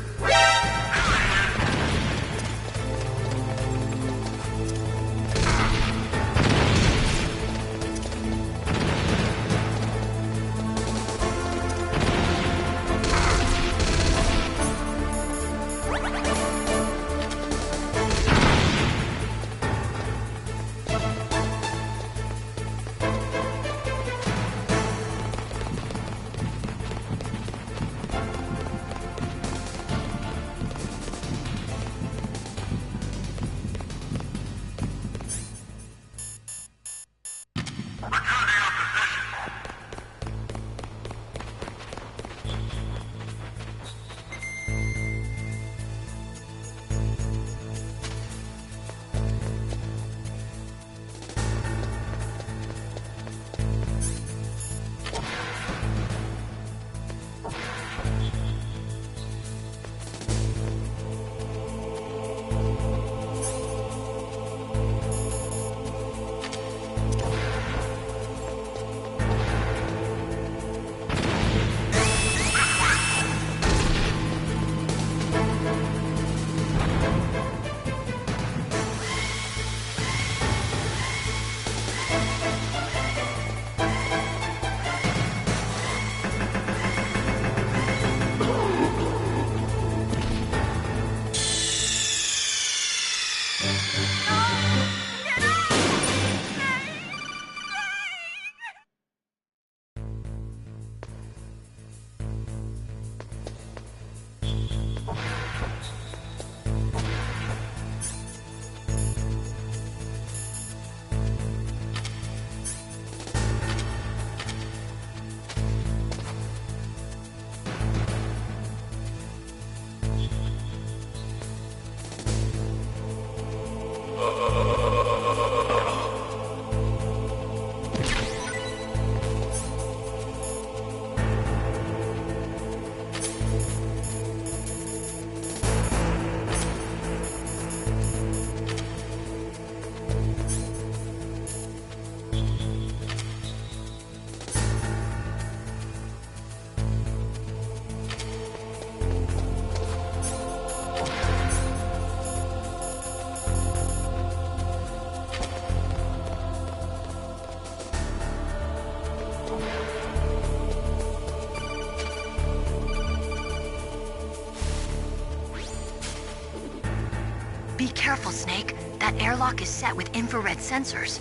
careful, Snake. That airlock is set with infrared sensors.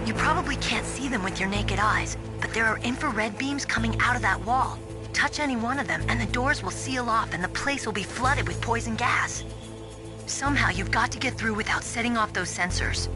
You probably can't see them with your naked eyes, but there are infrared beams coming out of that wall. Touch any one of them, and the doors will seal off and the place will be flooded with poison gas. Somehow you've got to get through without setting off those sensors.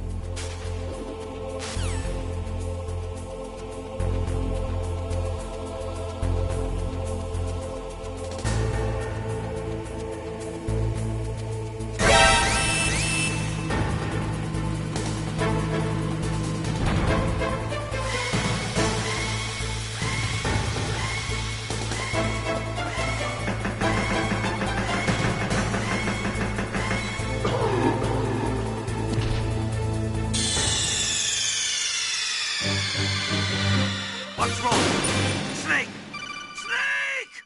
What's wrong? Snake! Snake!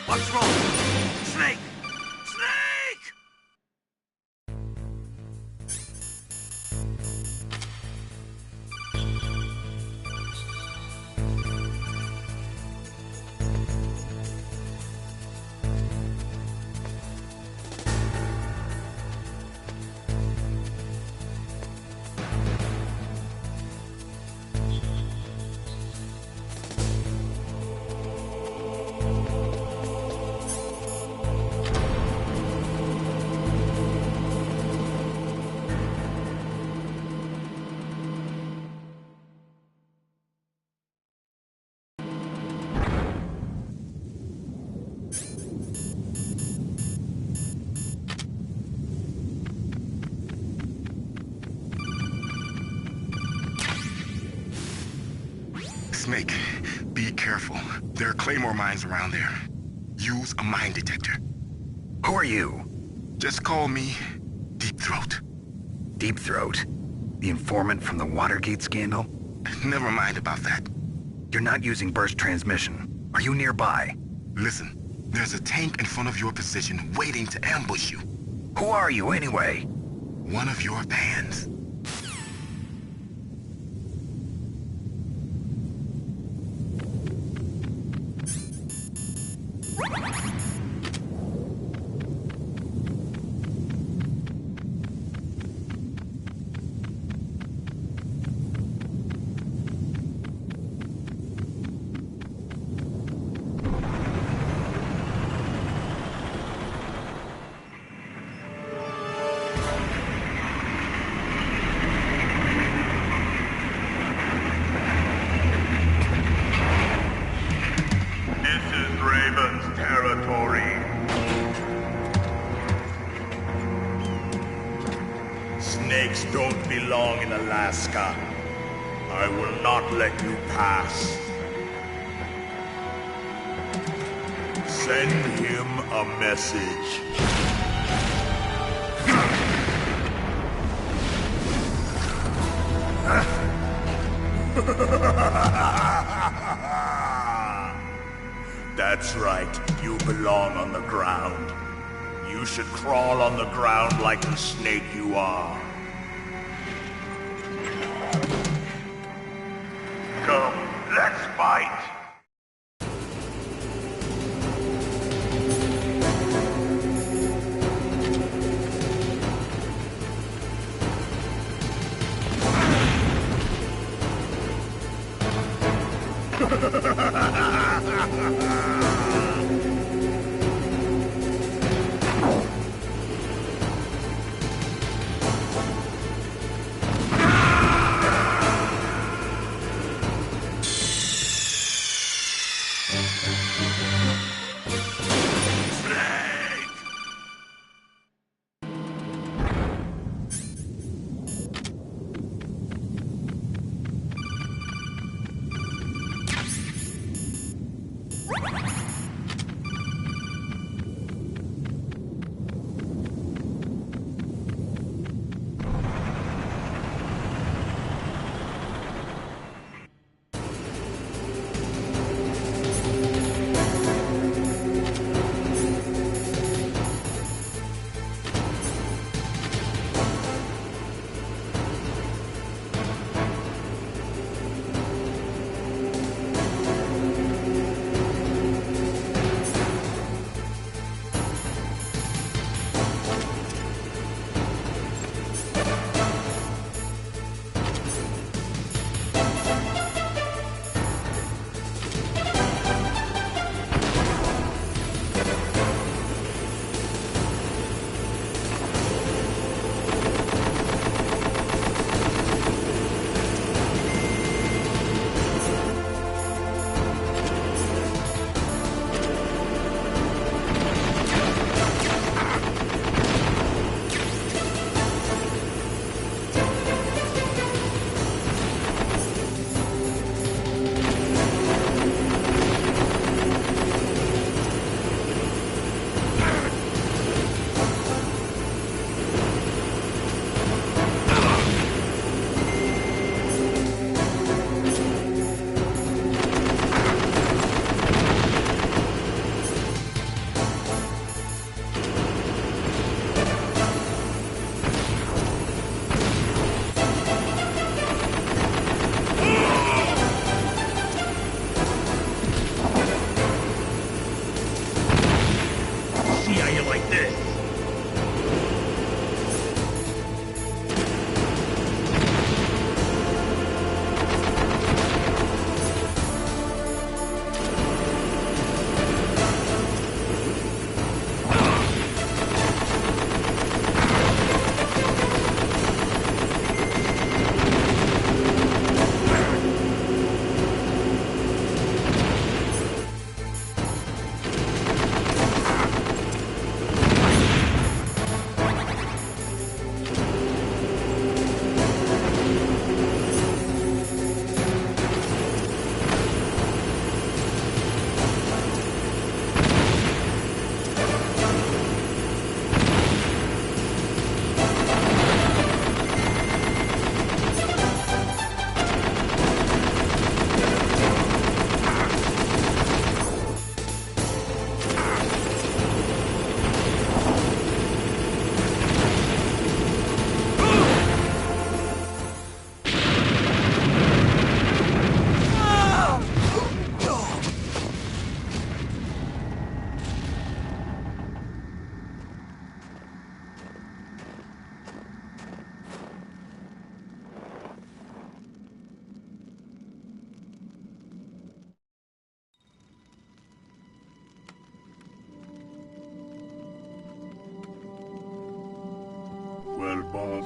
What's wrong? Snake! Snake! Snake, be careful. There are claymore mines around there. Use a mine detector. Who are you? Just call me Deep Throat. Deep Throat? The informant from the Watergate scandal? Never mind about that. You're not using burst transmission. Are you nearby? Listen, there's a tank in front of your position waiting to ambush you. Who are you anyway? One of your fans. Snakes don't belong in Alaska. I will not let you pass. Send him a message. That's right. You belong on the ground. You should crawl on the ground like the snake you are. Come, let's fight!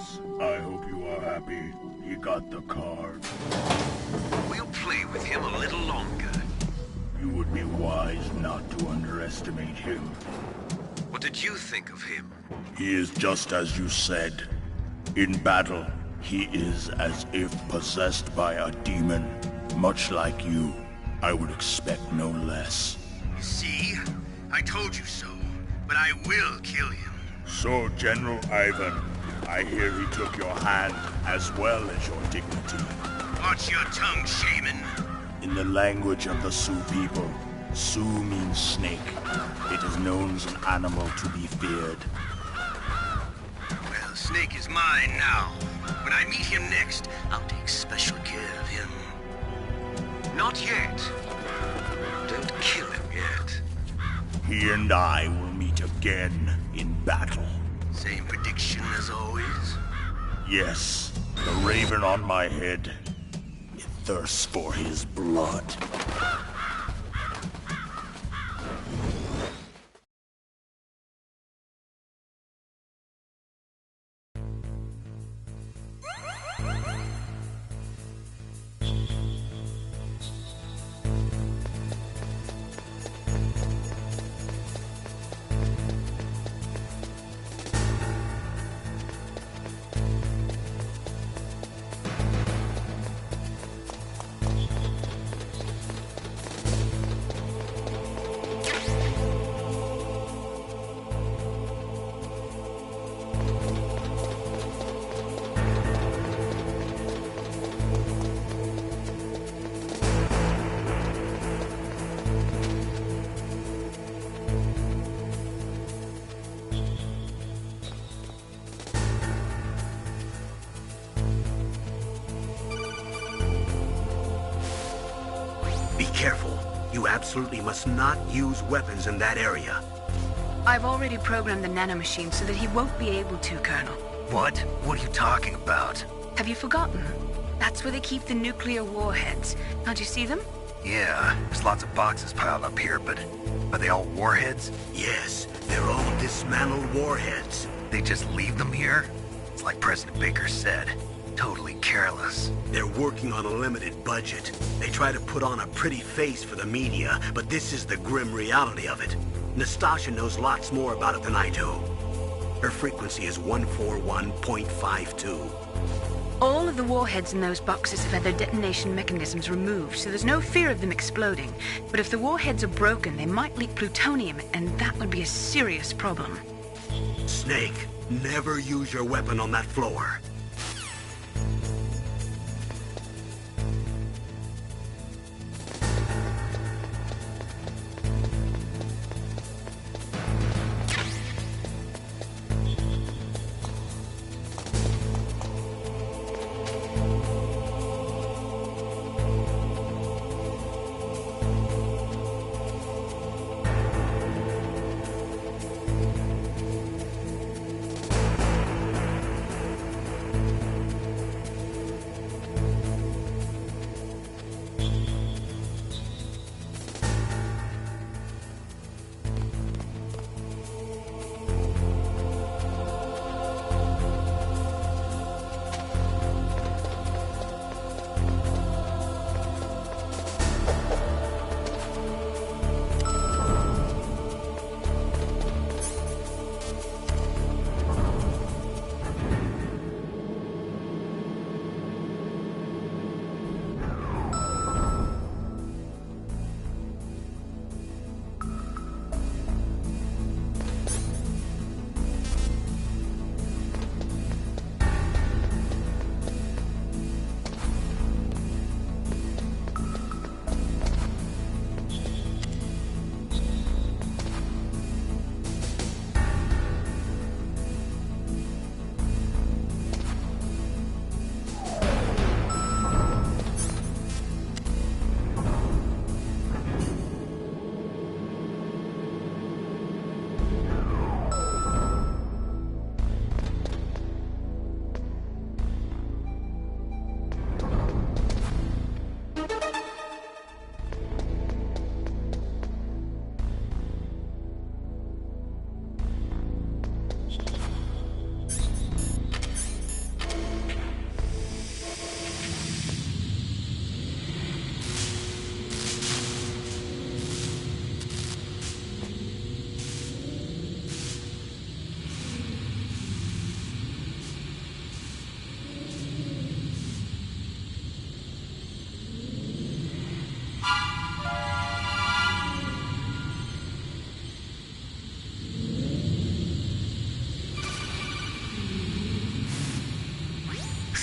boss. I hope you are happy. He got the card. We'll play with him a little longer. You would be wise not to underestimate him. What did you think of him? He is just as you said. In battle, he is as if possessed by a demon. Much like you, I would expect no less. See? I told you so. But I will kill him. So, General Ivan, I hear he took your hand as well as your dignity. Watch your tongue, shaman. In the language of the Sioux people, Sioux means snake. It is known as an animal to be feared. Well, Snake is mine now. When I meet him next, I'll take special care of him. Not yet. Don't kill him yet. He and I will meet again in battle. Same prediction as always? Yes, the raven on my head. It thirsts for his blood. Be careful. You absolutely must not use weapons in that area. I've already programmed the nanomachine so that he won't be able to, Colonel. What? What are you talking about? Have you forgotten? That's where they keep the nuclear warheads. Can't you see them? Yeah, there's lots of boxes piled up here, but are they all warheads? Yes, they're all dismantled warheads. They just leave them here? It's like President Baker said. Totally careless. They're working on a limited budget. They try to put on a pretty face for the media, but this is the grim reality of it. Nastasha knows lots more about it than I do. Her frequency is 141.52. All of the warheads in those boxes have had their detonation mechanisms removed, so there's no fear of them exploding. But if the warheads are broken, they might leak plutonium, and that would be a serious problem. Snake, never use your weapon on that floor.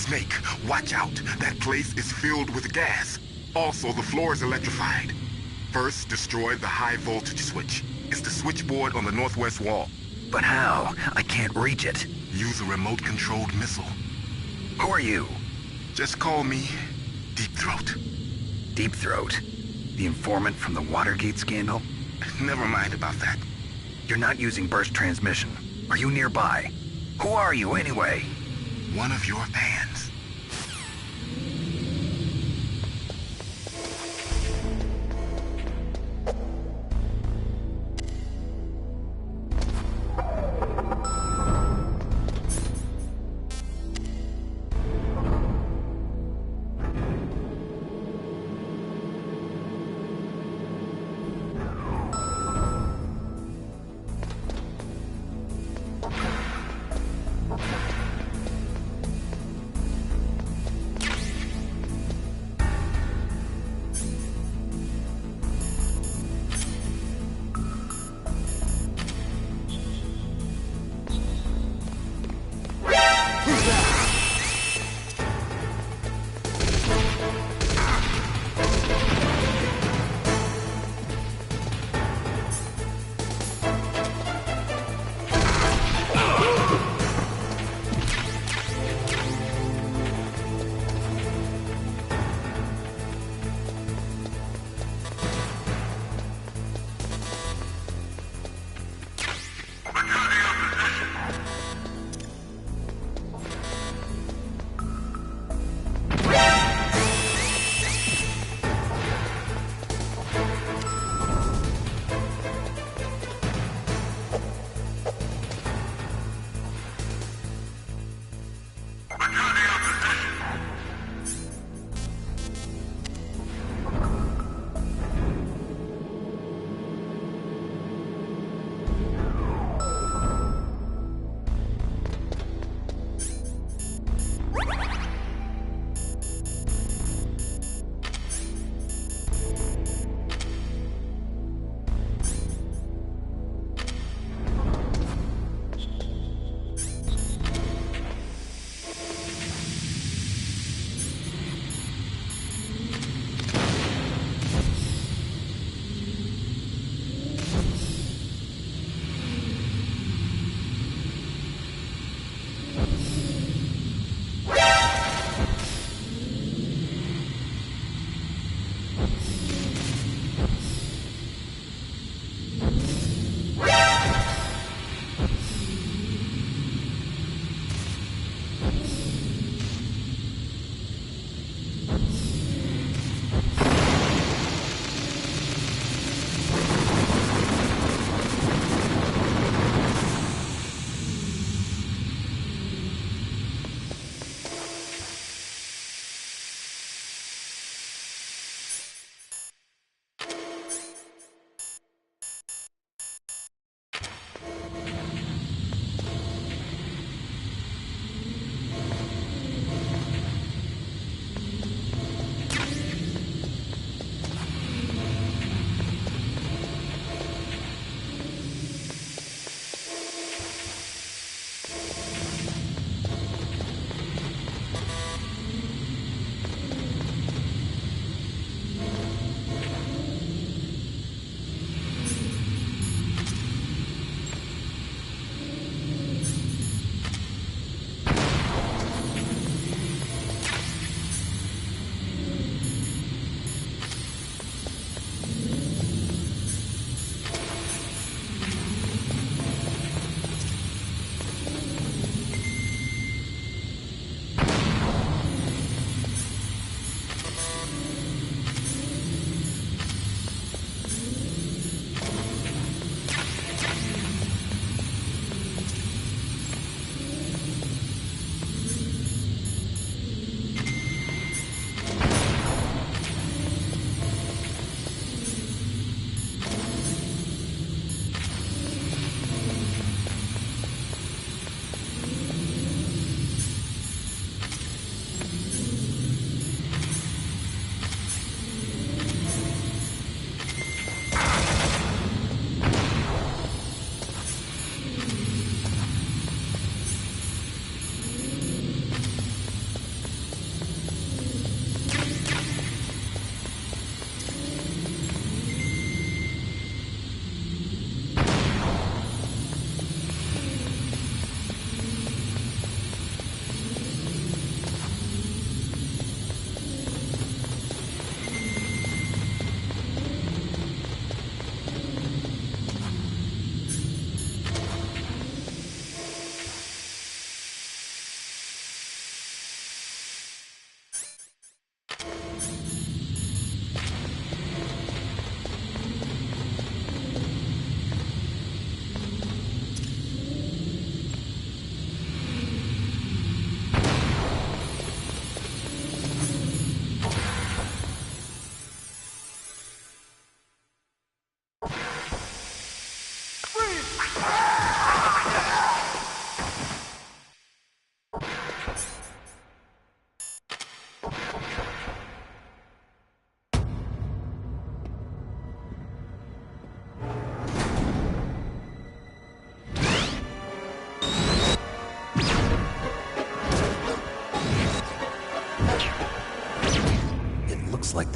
Snake, watch out. That place is filled with gas. Also, the floor is electrified. First, destroy the high voltage switch. It's the switchboard on the northwest wall. But how? I can't reach it. Use a remote-controlled missile. Who are you? Just call me Deep Throat. Deep Throat? The informant from the Watergate scandal? Never mind about that. You're not using burst transmission. Are you nearby? Who are you, anyway? One of your fans.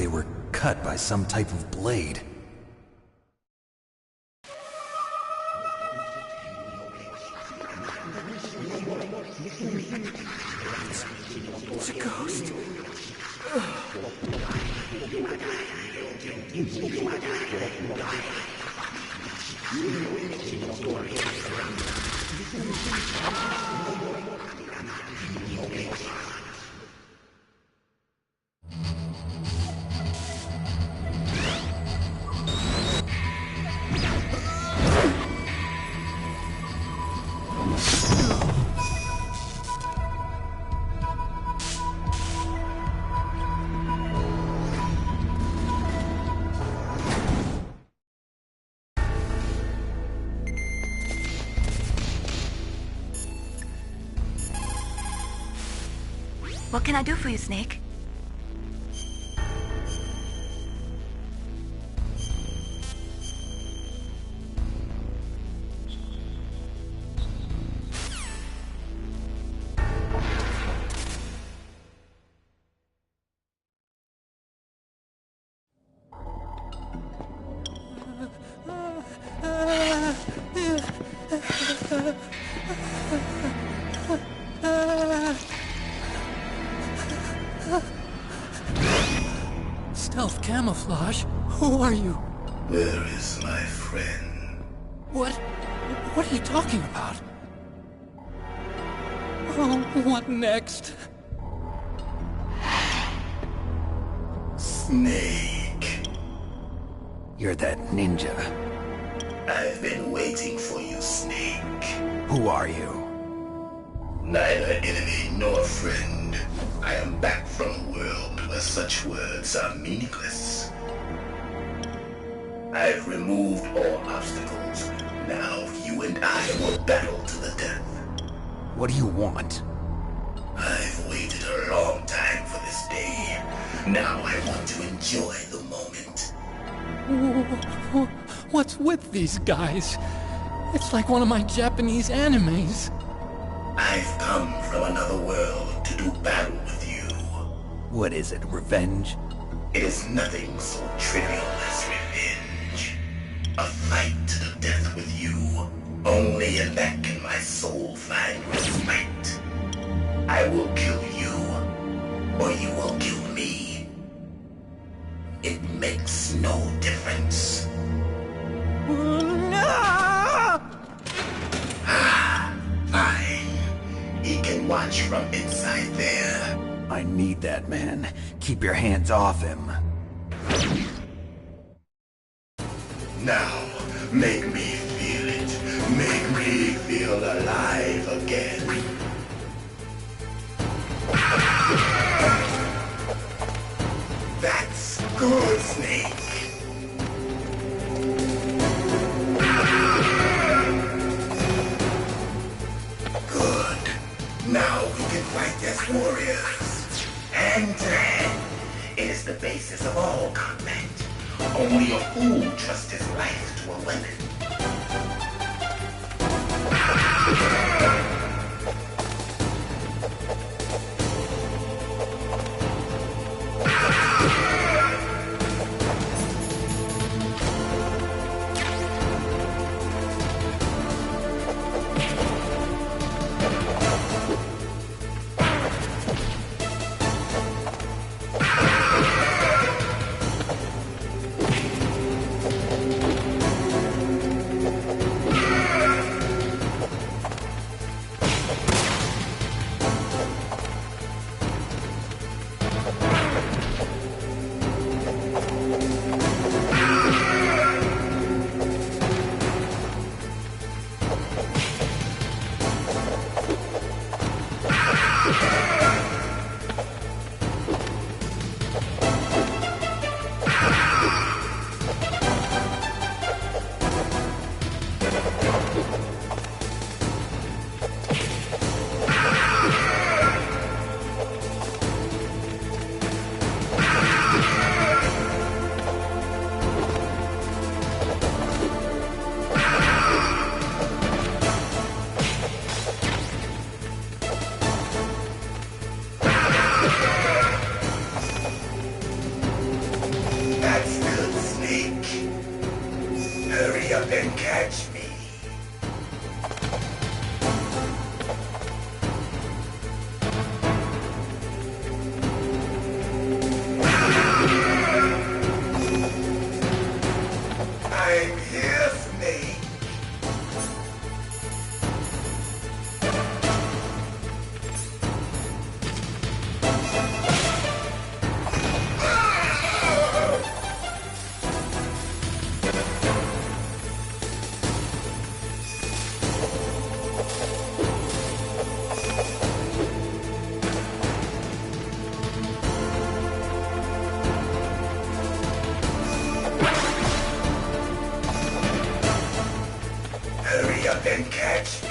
they were cut by some type of blade. It's a ghost. What can I do for you, Snake? Stealth camouflage? Who are you? Where is my friend? What are you talking about? Oh, what next? Snake. You're that ninja. I've been waiting for you, Snake. Who are you? Neither enemy nor friend. I am back from a world where such words are meaningless. I've removed all obstacles. Now you and I will battle to the death. What do you want? I've waited a long time for this day. Now I want to enjoy the moment. What's with these guys? It's like one of my Japanese animes. I've come from another world to do battle with you. What is it, revenge? It is nothing so trivial as revenge. A fight to the death with you. Only in that can my soul find respite. I will kill you, or you will kill me. It makes no difference. Fine. He can watch from inside there. I need that man. Keep your hands off him. Now, make me feel it. Make me feel alive again. That's good, Snake. Good. Now we can fight as warriors. Hand to hand. It is the basis of all combat. Only a fool trusts his life to a weapon. can catch me.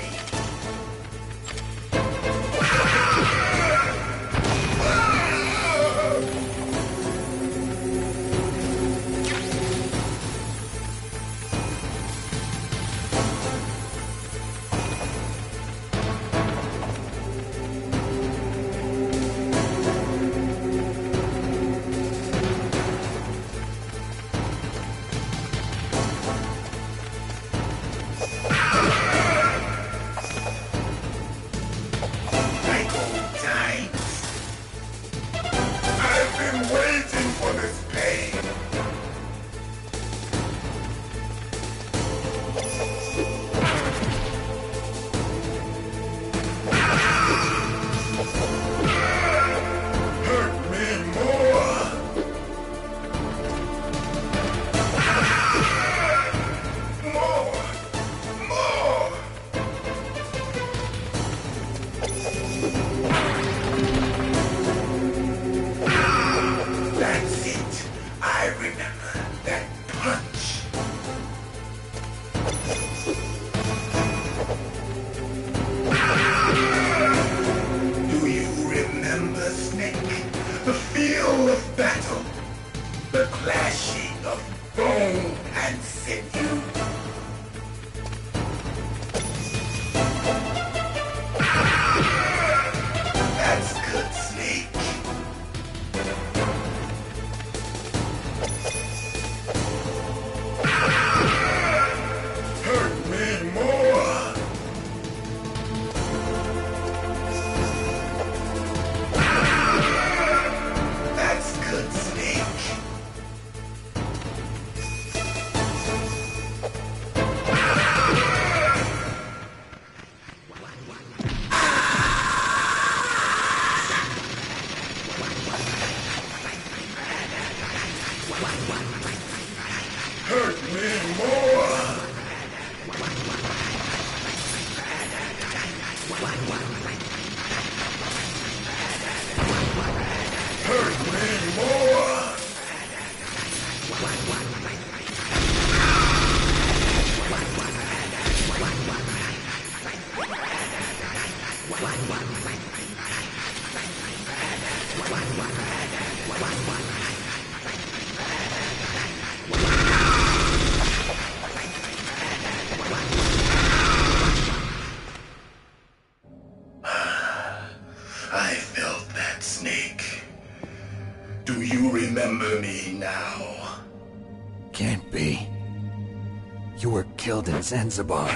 In Zanzibar.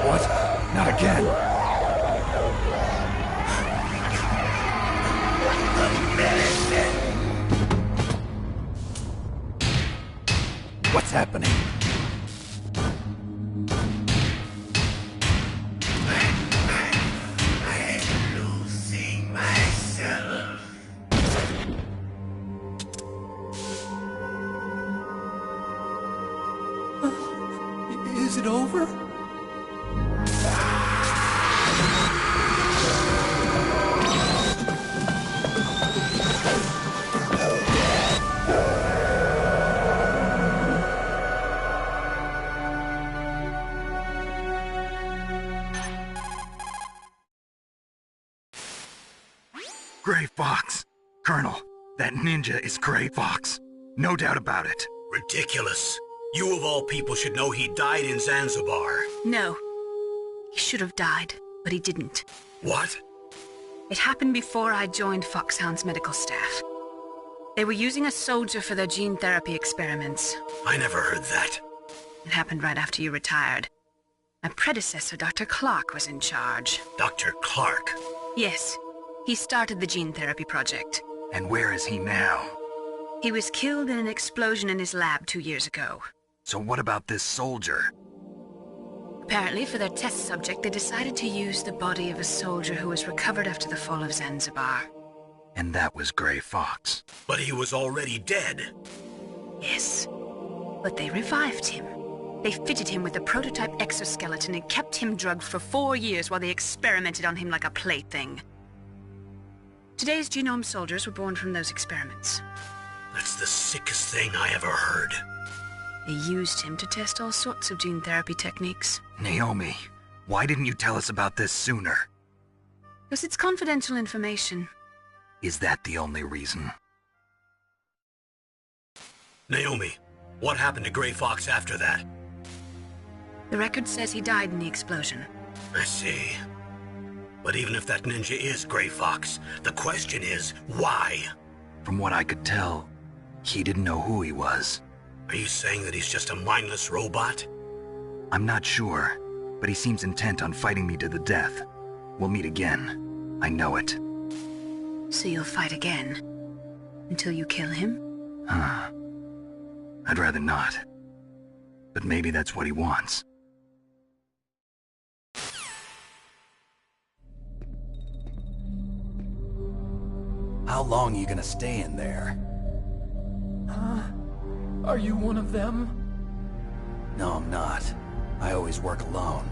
What? Not again. What's happening? Is it over? Gray Fox. Colonel, that ninja is Gray Fox. No doubt about it. Ridiculous. You of all people should know he died in Zanzibar. No. He should have died, but he didn't. What? It happened before I joined Foxhound's medical staff. They were using a soldier for their gene therapy experiments. I never heard that. It happened right after you retired. My predecessor, Dr. Clark, was in charge. Dr. Clark? Yes. He started the gene therapy project. And where is he now? He was killed in an explosion in his lab 2 years ago. So what about this soldier? Apparently, for their test subject, they decided to use the body of a soldier who was recovered after the fall of Zanzibar. And that was Gray Fox. But he was already dead. Yes. But they revived him. They fitted him with a prototype exoskeleton and kept him drugged for 4 years while they experimented on him like a plaything. Today's genome soldiers were born from those experiments. That's the sickest thing I ever heard. They used him to test all sorts of gene therapy techniques. Naomi, why didn't you tell us about this sooner? Because it's confidential information. Is that the only reason? Naomi, what happened to Gray Fox after that? The record says he died in the explosion. I see. But even if that ninja is Gray Fox, the question is, why? From what I could tell, he didn't know who he was. Are you saying that he's just a mindless robot? I'm not sure, but he seems intent on fighting me to the death. We'll meet again. I know it. So you'll fight again? Until you kill him? I'd rather not. But maybe that's what he wants. How long are you gonna stay in there? Huh? Are you one of them? No, I'm not. I always work alone.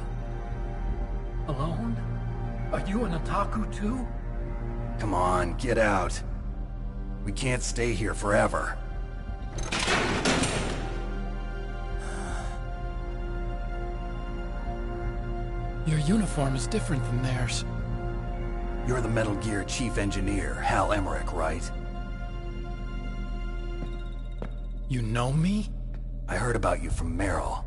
Alone? Are you an otaku too? Come on, get out. We can't stay here forever. Your uniform is different than theirs. You're the Metal Gear Chief Engineer, Hal Emmerich, right? You know me? I heard about you from Meryl.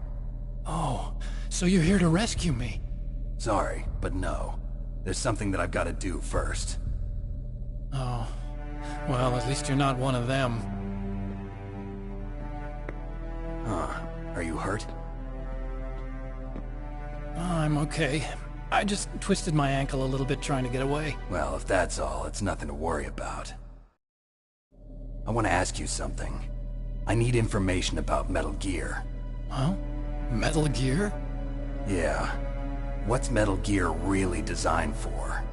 Oh, so you're here to rescue me? Sorry, but no. There's something that I've got to do first. Oh. Well, at least you're not one of them. Huh. Are you hurt? I'm okay. I just twisted my ankle a little bit trying to get away. Well, if that's all, it's nothing to worry about. I want to ask you something. I need information about Metal Gear. Huh? Metal Gear? Yeah. What's Metal Gear really designed for?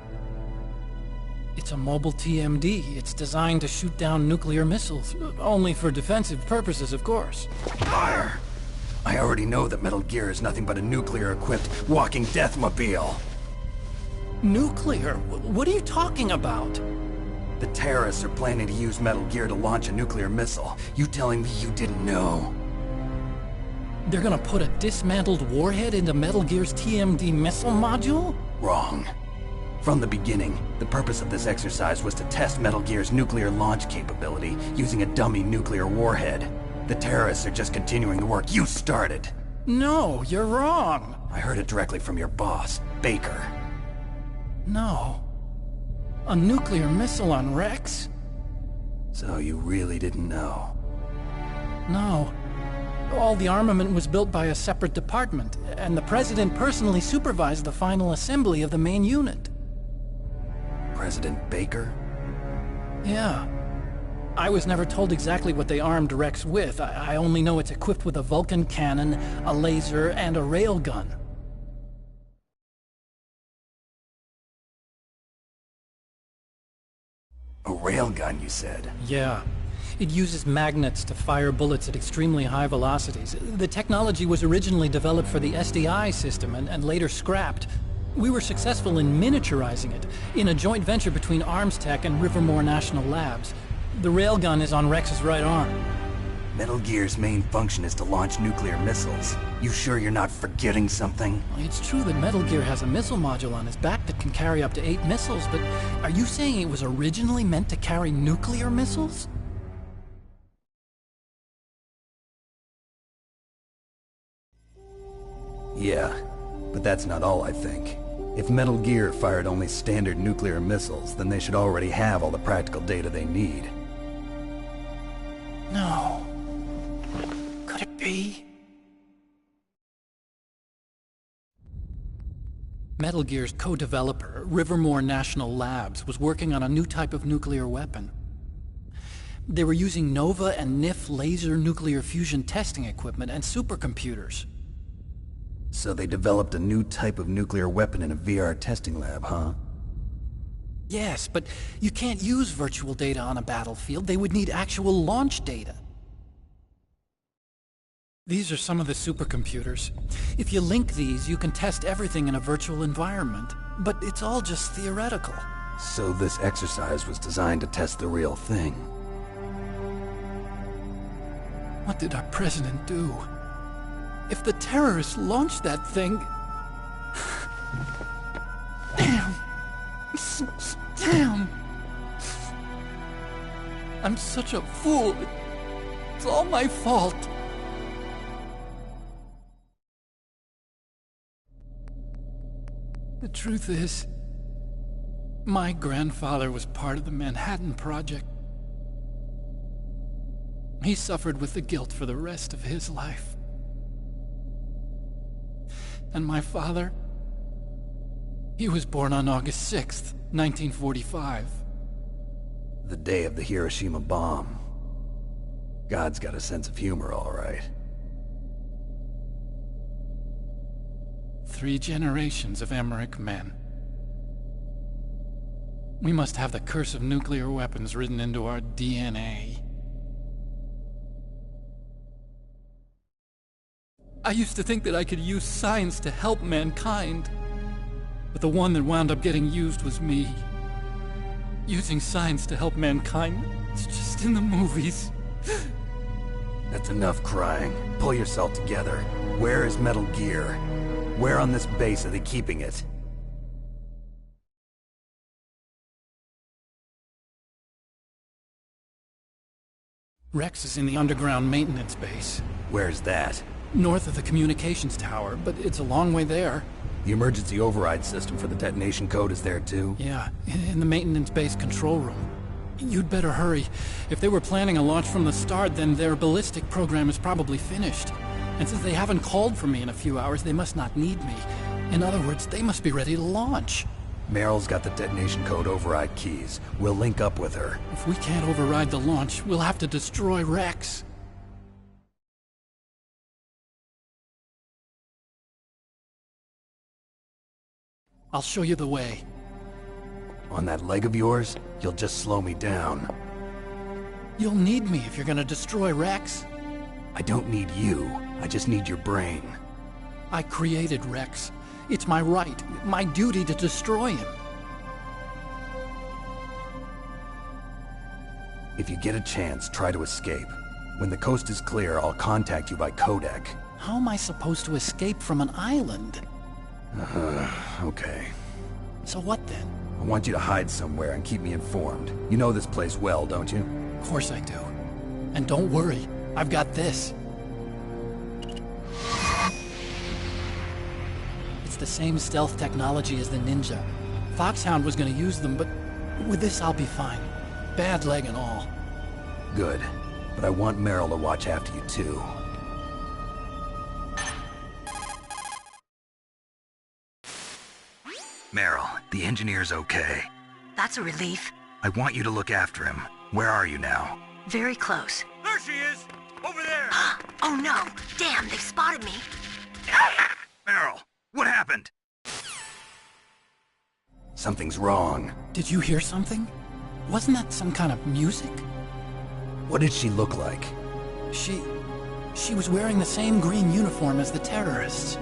It's a mobile TMD. It's designed to shoot down nuclear missiles. Only for defensive purposes, of course. Fire! I already know that Metal Gear is nothing but a nuclear-equipped walking deathmobile. Nuclear? What are you talking about? The terrorists are planning to use Metal Gear to launch a nuclear missile. You telling me you didn't know? They're gonna put a dismantled warhead into Metal Gear's TMD missile module? Wrong. From the beginning, the purpose of this exercise was to test Metal Gear's nuclear launch capability using a dummy nuclear warhead. The terrorists are just continuing the work you started. No, you're wrong. I heard it directly from your boss, Baker. No. A nuclear missile on Rex? So you really didn't know? No. All the armament was built by a separate department, and the President personally supervised the final assembly of the main unit. President Baker? Yeah. I was never told exactly what they armed Rex with. I only know it's equipped with a Vulcan cannon, a laser, and a railgun. A railgun, you said? Yeah. It uses magnets to fire bullets at extremely high velocities. The technology was originally developed for the SDI system and later scrapped. We were successful in miniaturizing it, in a joint venture between ArmsTech and Rivermore National Labs. The railgun is on Rex's right arm. Metal Gear's main function is to launch nuclear missiles. You sure you're not forgetting something? It's true that Metal Gear has a missile module on its back that can carry up to 8 missiles, but are you saying it was originally meant to carry nuclear missiles? Yeah, but that's not all I think. If Metal Gear fired only standard nuclear missiles, then they should already have all the practical data they need. No. Could it be? Metal Gear's co-developer, Rivermore National Labs, was working on a new type of nuclear weapon. They were using NOVA and NIF laser nuclear fusion testing equipment and supercomputers. So they developed a new type of nuclear weapon in a VR testing lab, huh? Yes, but you can't use virtual data on a battlefield. They would need actual launch data. These are some of the supercomputers. If you link these, you can test everything in a virtual environment. But it's all just theoretical. So this exercise was designed to test the real thing. What did our president do? If the terrorists launched that thing... Damn! Damn! I'm such a fool. It's all my fault. The truth is, my grandfather was part of the Manhattan Project. He suffered with the guilt for the rest of his life. And my father, he was born on August 6th, 1945. The day of the Hiroshima bomb. God's got a sense of humor, all right. 3 generations of Emmerich men. We must have the curse of nuclear weapons written into our DNA. I used to think that I could use science to help mankind, but the one that wound up getting used was me. Using science to help mankind, it's just in the movies. That's enough crying. Pull yourself together. Where is Metal Gear? Where on this base are they keeping it? Rex is in the underground maintenance base. Where's that? North of the communications tower, but it's a long way there. The emergency override system for the detonation code is there too? Yeah, in the maintenance base control room. You'd better hurry. If they were planning a launch from the start, then their ballistic program is probably finished. And since they haven't called for me in a few hours, they must not need me. In other words, they must be ready to launch. Meryl's got the detonation code override keys. We'll link up with her. If we can't override the launch, we'll have to destroy Rex. I'll show you the way. On that leg of yours, you'll just slow me down. You'll need me if you're gonna destroy Rex. I don't need you. I just need your brain. I created Rex. It's my right, my duty to destroy him. If you get a chance, try to escape. When the coast is clear, I'll contact you by codec. How am I supposed to escape from an island? Okay. So what then? I want you to hide somewhere and keep me informed. You know this place well, don't you? Of course I do. And don't worry, I've got this. It's the same stealth technology as the Ninja. Foxhound was gonna use them, but with this I'll be fine. Bad leg and all. Good. But I want Meryl to watch after you too. Meryl, the engineer's okay. That's a relief. I want you to look after him. Where are you now? Very close. There she is! Over there! Oh no! Damn, they've spotted me! Meryl, what happened? Something's wrong. Did you hear something? Wasn't that some kind of music? What did she look like? She was wearing the same green uniform as the terrorists.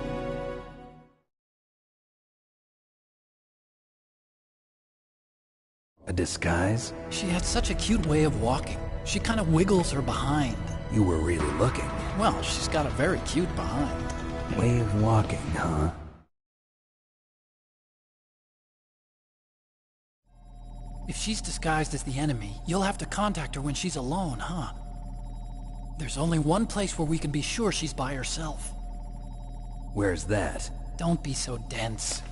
A disguise? She had such a cute way of walking. She kind of wiggles her behind. You were really looking. Well, she's got a very cute behind. Way of walking, huh? If she's disguised as the enemy, you'll have to contact her when she's alone, huh? There's only one place where we can be sure she's by herself. Where's that? Don't be so dense.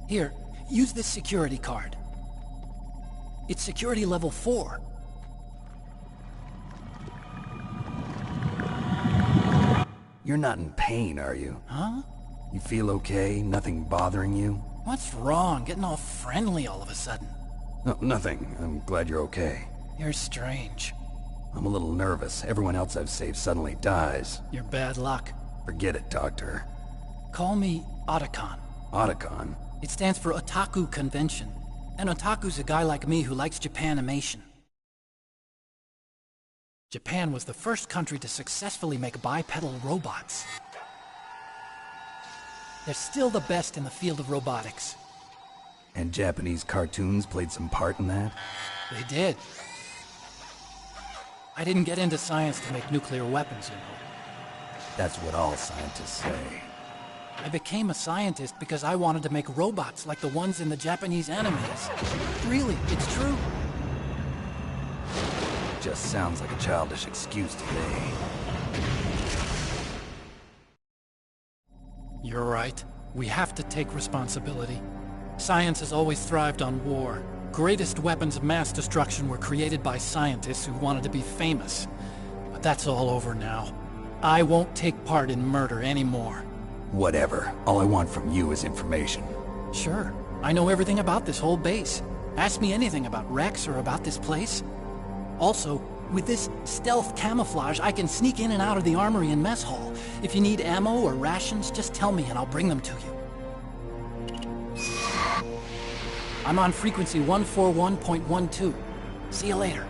Here, use this security card. It's security level 4. You're not in pain, are you? Huh? You feel okay? Nothing bothering you? What's wrong? Getting all friendly all of a sudden. No, nothing. I'm glad you're okay. You're strange. I'm a little nervous. Everyone else I've saved suddenly dies. You're bad luck. Forget it, Doctor. Call me Otacon. Otacon? It stands for Otaku Convention. An otaku's a guy like me who likes Japanimation. Japan was the first country to successfully make bipedal robots. They're still the best in the field of robotics. And Japanese cartoons played some part in that? They did. I didn't get into science to make nuclear weapons, you know. That's what all scientists say. I became a scientist because I wanted to make robots like the ones in the Japanese animes. Really, it's true. Just sounds like a childish excuse to me. You're right. We have to take responsibility. Science has always thrived on war. Greatest weapons of mass destruction were created by scientists who wanted to be famous. But that's all over now. I won't take part in murder anymore. Whatever. All I want from you is information. Sure. I know everything about this whole base. Ask me anything about Rex or about this place. Also, with this stealth camouflage, I can sneak in and out of the armory and mess hall. If you need ammo or rations, just tell me and I'll bring them to you. I'm on frequency 141.12. See you later.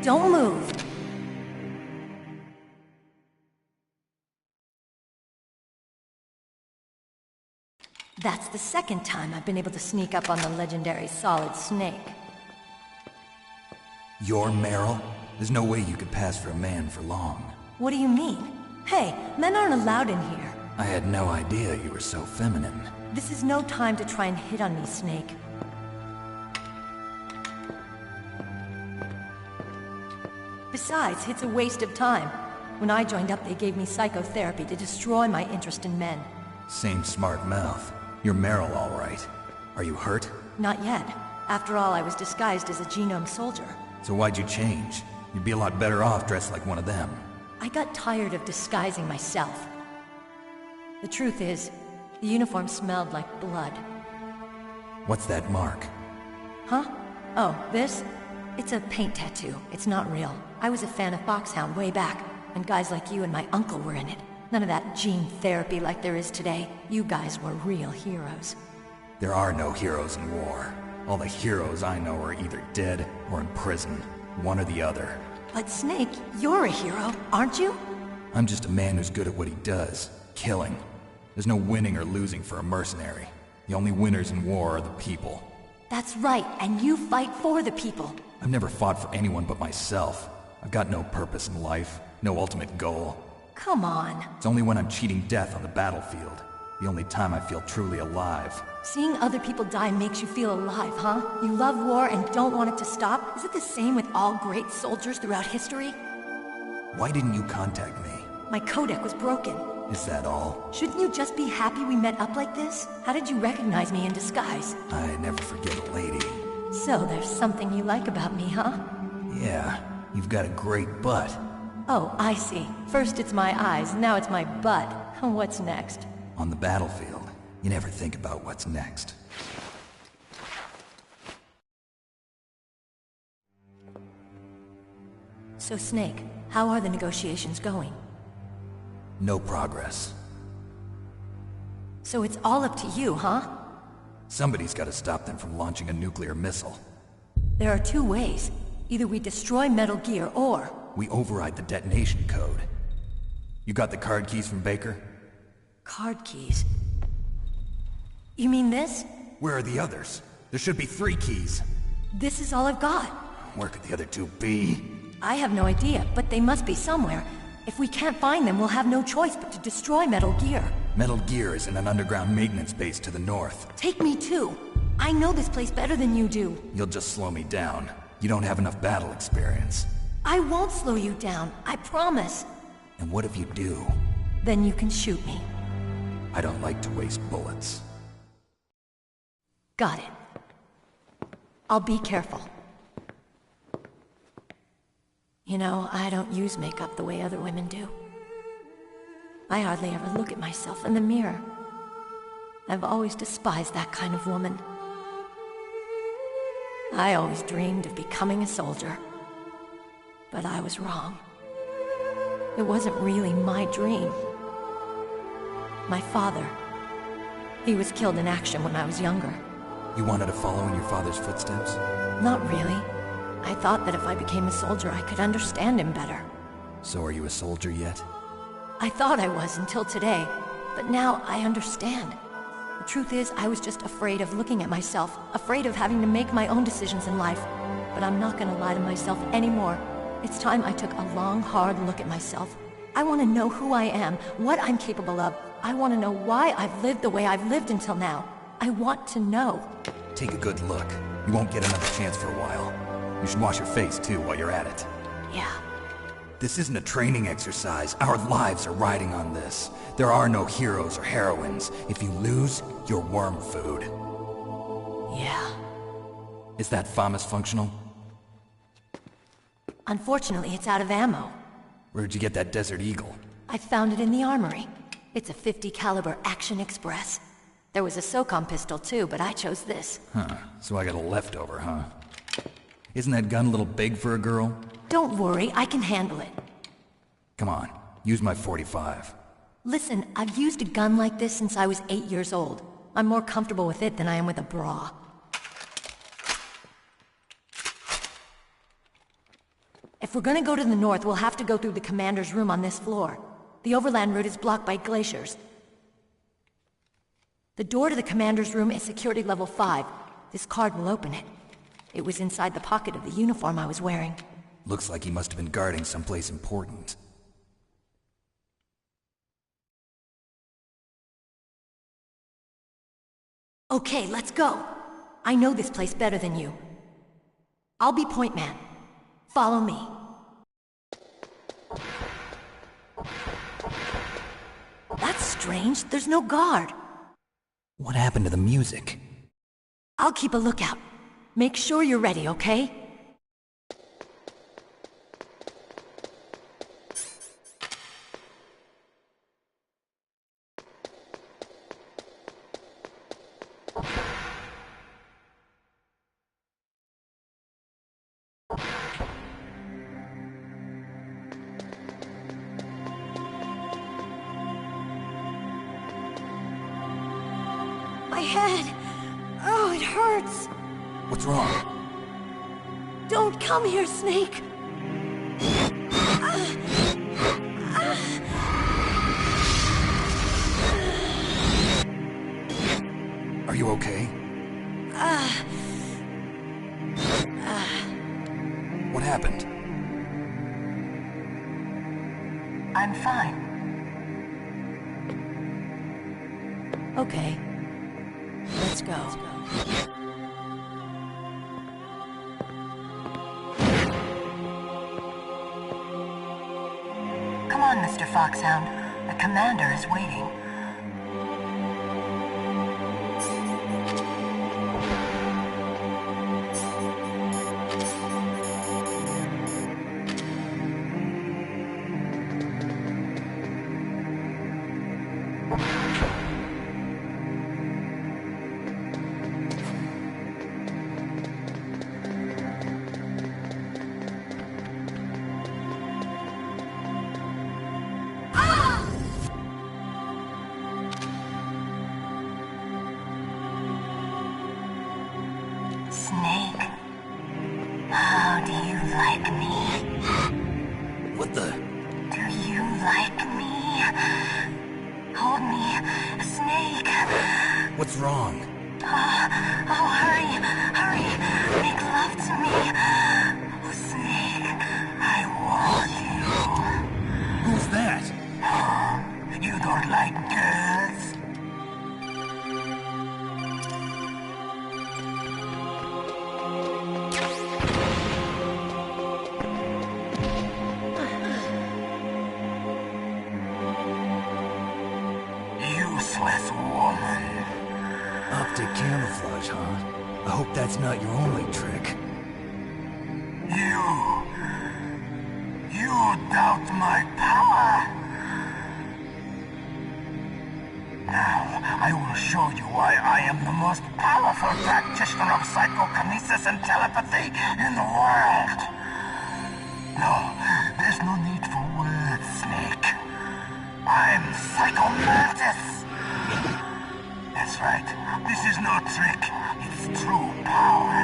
Don't move. That's the second time I've been able to sneak up on the legendary Solid Snake. You're Meryl? There's no way you could pass for a man for long. What do you mean? Hey, men aren't allowed in here. I had no idea you were so feminine. This is no time to try and hit on me, Snake. Besides, it's a waste of time. When I joined up, they gave me psychotherapy to destroy my interest in men. Same smart mouth. You're Meryl, all right. Are you hurt? Not yet. After all, I was disguised as a genome soldier. So why'd you change? You'd be a lot better off dressed like one of them. I got tired of disguising myself. The truth is, the uniform smelled like blood. What's that mark? Huh? Oh, this? It's a paint tattoo. It's not real. I was a fan of Foxhound way back, and guys like you and my uncle were in it. None of that gene therapy like there is today. You guys were real heroes. There are no heroes in war. All the heroes I know are either dead or in prison. One or the other. But Snake, you're a hero, aren't you? I'm just a man who's good at what he does. Killing. There's no winning or losing for a mercenary. The only winners in war are the people. That's right, and you fight for the people. I've never fought for anyone but myself. I've got no purpose in life, no ultimate goal. Come on. It's only when I'm cheating death on the battlefield. The only time I feel truly alive. Seeing other people die makes you feel alive, huh? You love war and don't want it to stop? Is it the same with all great soldiers throughout history? Why didn't you contact me? My codec was broken. Is that all? Shouldn't you just be happy we met up like this? How did you recognize me in disguise? I never forget a lady. So there's something you like about me, huh? Yeah, you've got a great butt. Oh, I see. First it's my eyes, now it's my butt. What's next? On the battlefield, you never think about what's next. So Snake, how are the negotiations going? No progress. So it's all up to you, huh? Somebody's got to stop them from launching a nuclear missile. There are two ways. Either we destroy Metal Gear, or... we override the detonation code. You got the card keys from Baker? Card keys? You mean this? Where are the others? There should be 3 keys. This is all I've got. Where could the other 2 be? I have no idea, but they must be somewhere. If we can't find them, we'll have no choice but to destroy Metal Gear. Metal Gear is in an underground maintenance base to the north. Take me too. I know this place better than you do. You'll just slow me down. You don't have enough battle experience. I won't slow you down, I promise. And what if you do? Then you can shoot me. I don't like to waste bullets. Got it. I'll be careful. You know, I don't use makeup the way other women do. I hardly ever look at myself in the mirror. I've always despised that kind of woman. I always dreamed of becoming a soldier. But I was wrong. It wasn't really my dream. My father, he was killed in action when I was younger. You wanted to follow in your father's footsteps? Not really. I thought that if I became a soldier, I could understand him better. So are you a soldier yet? I thought I was until today, but now I understand. The truth is, I was just afraid of looking at myself, afraid of having to make my own decisions in life. But I'm not gonna lie to myself anymore. It's time I took a long, hard look at myself. I want to know who I am, what I'm capable of. I want to know why I've lived the way I've lived until now. I want to know. Take a good look. You won't get another chance for a while. You should wash your face, too, while you're at it. Yeah. This isn't a training exercise. Our lives are riding on this. There are no heroes or heroines. If you lose, you're worm food. Yeah. Is that FAMAS functional? Unfortunately, it's out of ammo. Where'd you get that Desert Eagle? I found it in the armory. It's a .50 caliber Action Express. There was a SOCOM pistol too, but I chose this. Huh, so I got a leftover, huh? Isn't that gun a little big for a girl? Don't worry, I can handle it. Come on, use my .45. Listen, I've used a gun like this since I was 8 years old. I'm more comfortable with it than I am with a bra. If we're gonna go to the north, we'll have to go through the commander's room on this floor. The overland route is blocked by glaciers. The door to the commander's room is security level 5. This card will open it. It was inside the pocket of the uniform I was wearing. Looks like he must have been guarding someplace important. Okay, let's go. I know this place better than you. I'll be point man. Follow me. That's strange. There's no guard. What happened to the music? I'll keep a lookout. Make sure you're ready, okay? My head! Oh, it hurts! What's wrong? Don't come here, Snake! Are you okay? What happened? I'm fine. Okay. Let's go. Come on, Mr. Foxhound. The commander is waiting. Snake, how do you like me? What the? Do you like me? Hold me, Snake. What's wrong? Oh, hurry, hurry. Make love to me. Oh, Snake, I want you. Who's that? You don't like girls? Useless woman. Optic camouflage, huh? I hope that's not your only trick. You doubt my power? Now, I will show you why I am the most powerful practitioner of psychokinesis and telepathy in the world. No, there's no need for words, Snake. I'm Psychomantis. That's right. This is no trick. It's true power.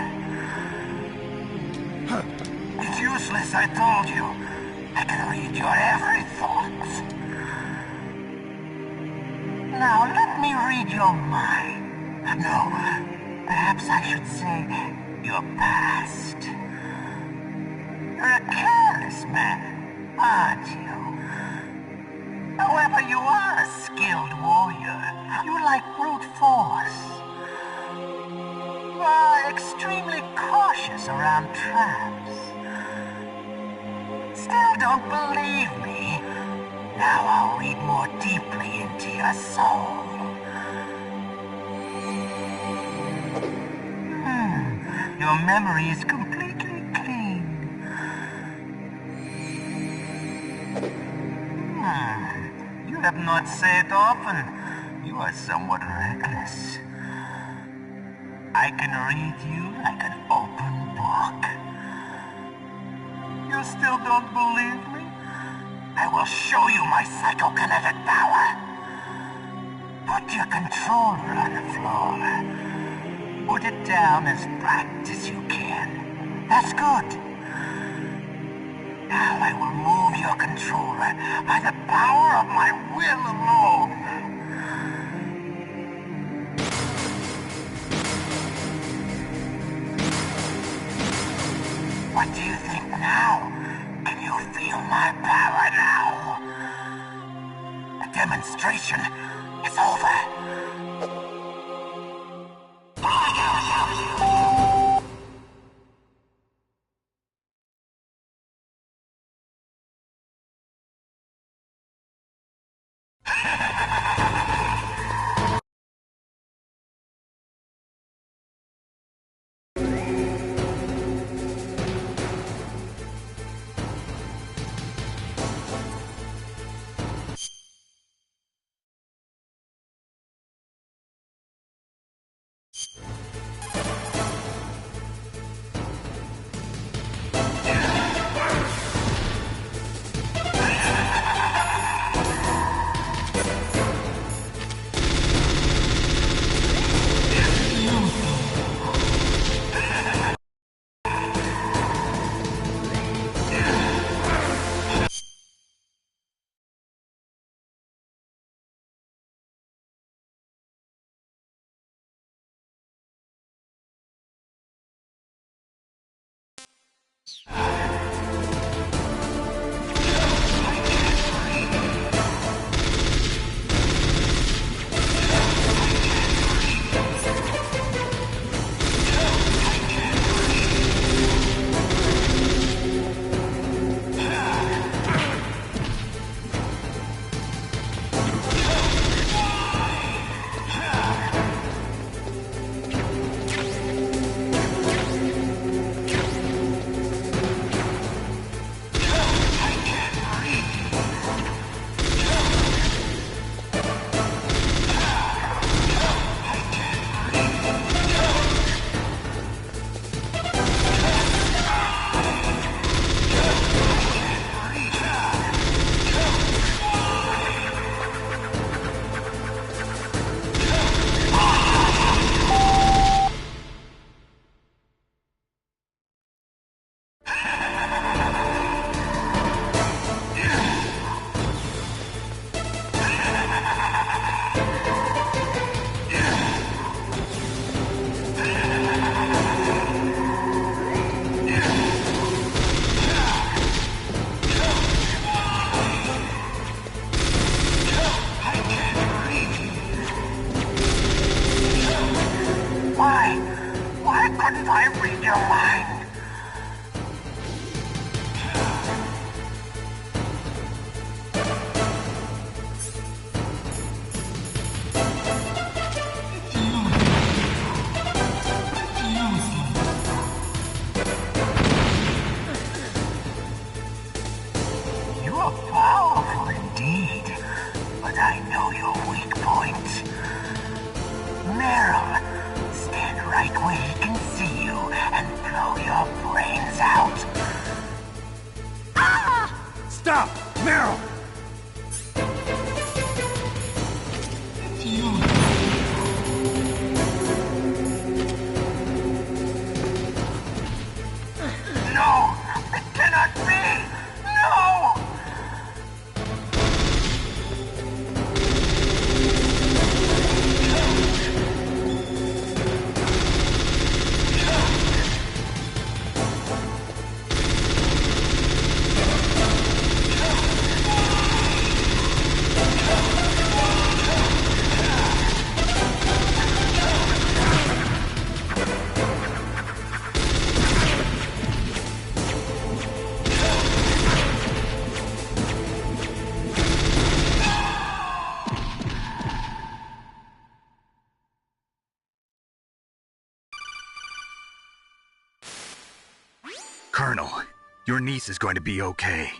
It's useless, I told you. I can read your every thought. Now, let me read your mind. No, perhaps I should say your past. You're a careless man, aren't you? However, you are a skilled warrior. You like brute force. You are extremely cautious around traps. Still don't believe me? Now I'll read more deeply into your soul. Your memory is completely clean. You have not said often. You are somewhat reckless. I can read you like an open book. You still don't believe me? I will show you my psychokinetic power. Put your controller on the floor. Put it down as flat as you can. That's good. Now I will move your controller by the power of my will alone. What do you think now? Can you feel my power now? The demonstration is over. Why couldn't I read your mind? You are powerful indeed, but I know your weak point. Meryl, stand right where he can see you and blow your brains out. Ah! Stop! Meryl! No! It cannot be! No! Colonel, your niece is going to be okay.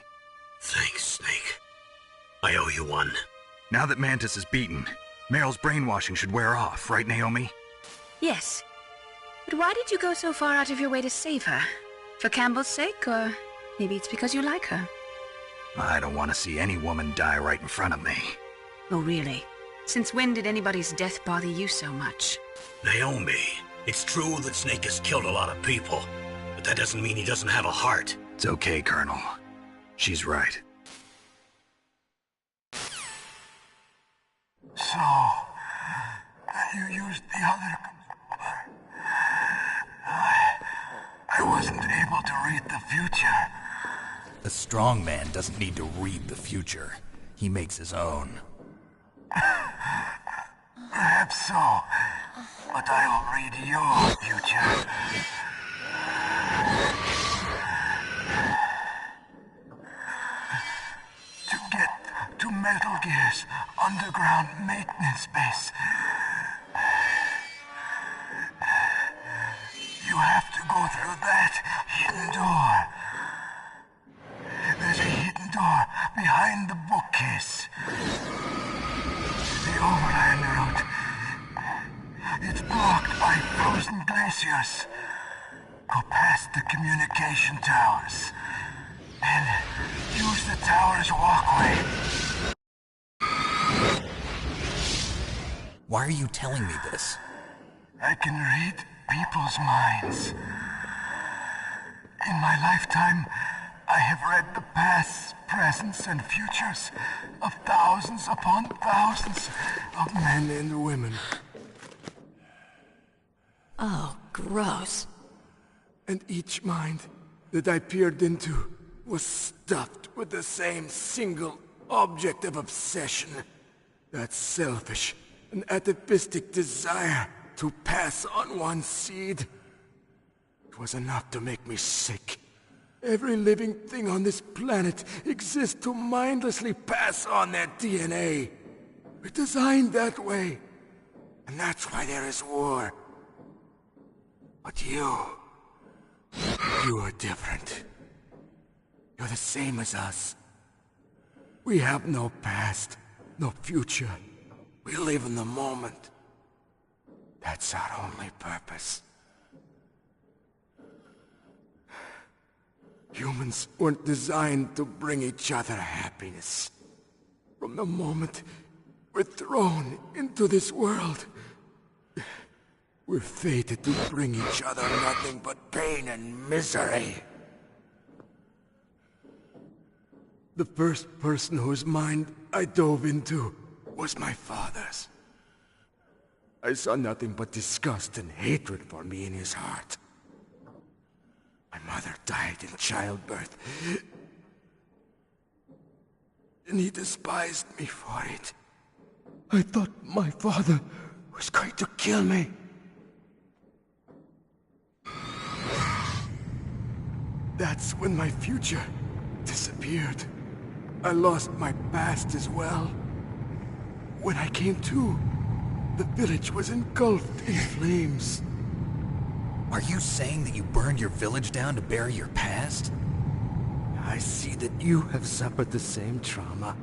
Thanks, Snake. I owe you one. Now that Mantis is beaten, Meryl's brainwashing should wear off, right, Naomi? Yes. But why did you go so far out of your way to save her? For Campbell's sake, or maybe it's because you like her? I don't want to see any woman die right in front of me. Oh, really? Since when did anybody's death bother you so much? Naomi, it's true that Snake has killed a lot of people, but that doesn't mean he doesn't have a heart. It's okay, Colonel. She's right. So, you used the other... I wasn't able to read the future. A strong man doesn't need to read the future. He makes his own. Perhaps so, but I'll read your future. To get to Metal Gear's underground maintenance base, you have to go through that hidden door. There's a hidden door behind the bookcase. The overland route. It's blocked by frozen glaciers. Go past the communication towers. And use the tower's walkway. Why are you telling me this? I can read people's minds. In my lifetime, I have read the pasts, presents, and futures of thousands upon thousands of men and women. Oh, gross. And each mind that I peered into was stuffed with the same single object of obsession. That selfish and atavistic desire to pass on one's seed. It was enough to make me sick. Every living thing on this planet exists to mindlessly pass on their DNA. We're designed that way. And that's why there is war. But you are different. You're the same as us. We have no past, no future. We live in the moment. That's our only purpose. Humans weren't designed to bring each other happiness. From the moment we're thrown into this world, we're fated to bring each other nothing but pain and misery. The first person whose mind I dove into was my father's. I saw nothing but disgust and hatred for me in his heart. My mother died in childbirth, and he despised me for it. I thought my father was going to kill me. That's when my future disappeared. I lost my past as well. When I came to, the village was engulfed in flames. Are you saying that you burned your village down to bury your past? I see that you have suffered the same trauma.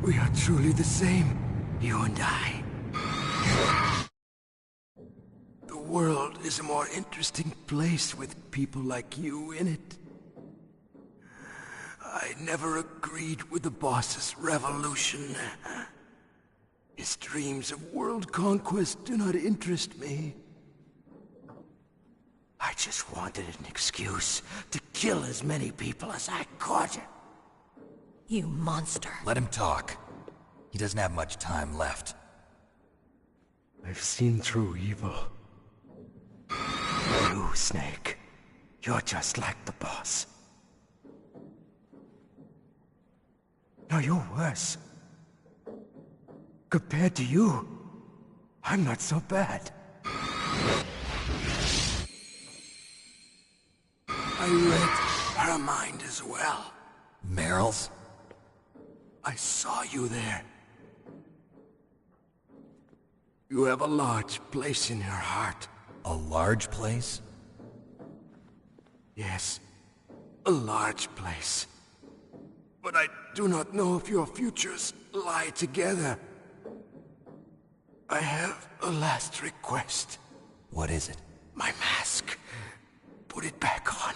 We are truly the same, you and I. The world is a more interesting place with people like you in it. I never agreed with the boss's revolution. His dreams of world conquest do not interest me. I just wanted an excuse to kill as many people as I could. You monster. Let him talk. He doesn't have much time left. I've seen through evil. You, Snake. You're just like the boss. No, you're worse. Compared to you, I'm not so bad. I read her mind as well. Meryl's? I saw you there. You have a large place in her heart. A large place? Yes, a large place. But I do not know if your futures lie together. I have a last request. What is it? My mask. Put it back on.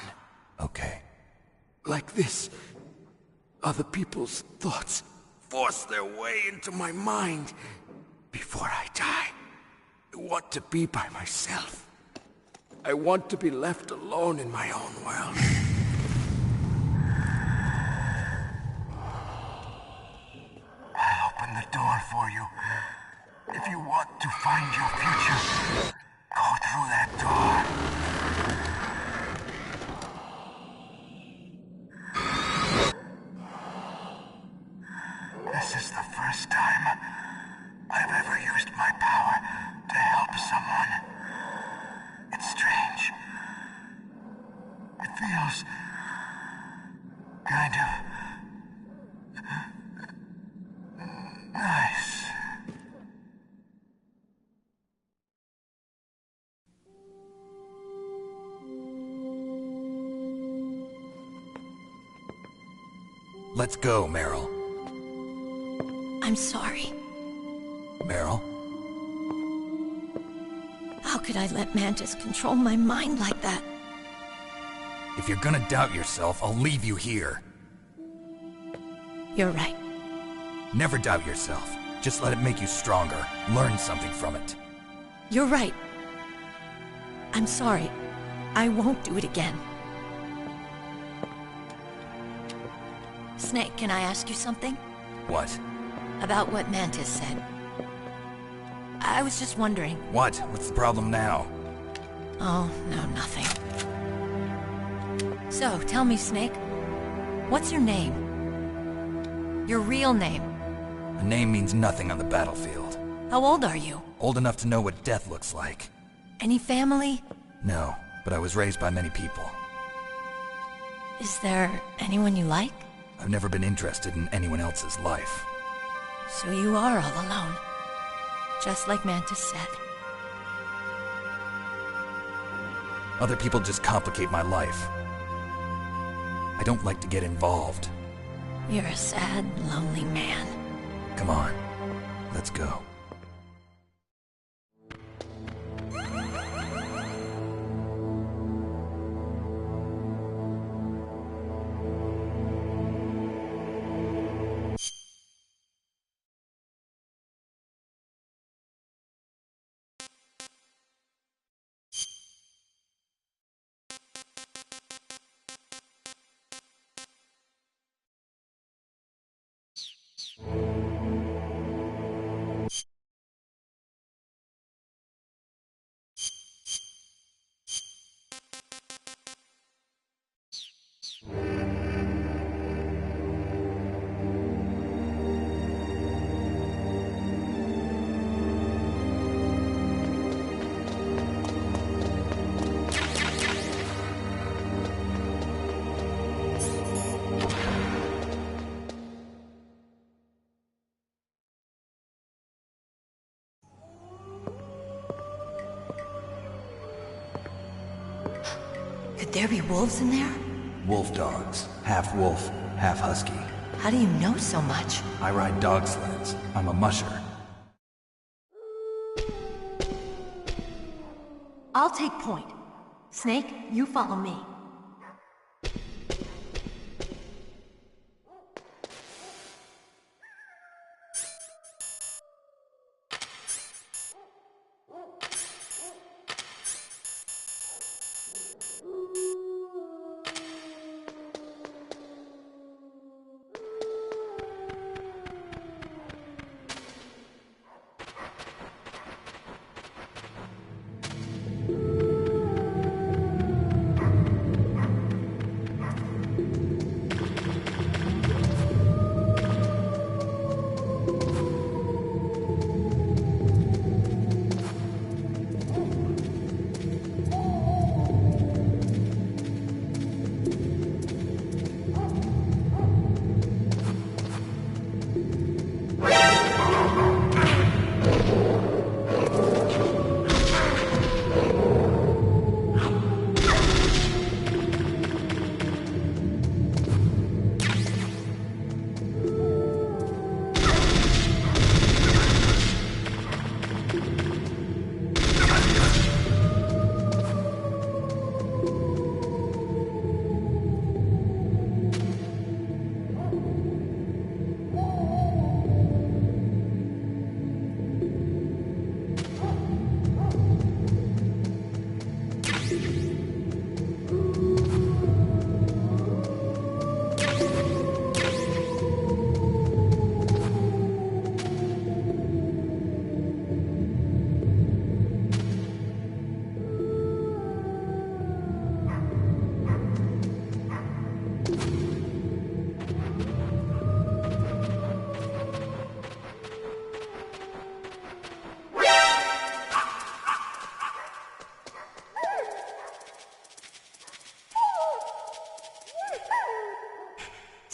Okay. Like this, other people's thoughts force their way into my mind. Before I die, I want to be by myself. I want to be left alone in my own world. I'll open the door for you. If you want to find your future, go through that door. This is the first time I've ever used my power to help someone. It's strange. It feels kind of nice. Let's go, Meryl. I'm sorry. Meryl? How could I let Mantis control my mind like that? If you're gonna doubt yourself, I'll leave you here. You're right. Never doubt yourself. Just let it make you stronger. Learn something from it. You're right. I'm sorry. I won't do it again. Snake, can I ask you something? What? About what Mantis said. I was just wondering. What? What's the problem now? Oh, no, nothing. So, tell me, Snake. What's your name? Your real name? A name means nothing on the battlefield. How old are you? Old enough to know what death looks like. Any family? No, but I was raised by many people. Is there anyone you like? I've never been interested in anyone else's life. So you are all alone. Just like Mantis said. Other people just complicate my life. I don't like to get involved. You're a sad, lonely man. Come on, let's go. Could there be wolves in there? Wolf dogs. Half wolf, half husky. How do you know so much? I ride dog sleds. I'm a musher. I'll take point. Snake, you follow me.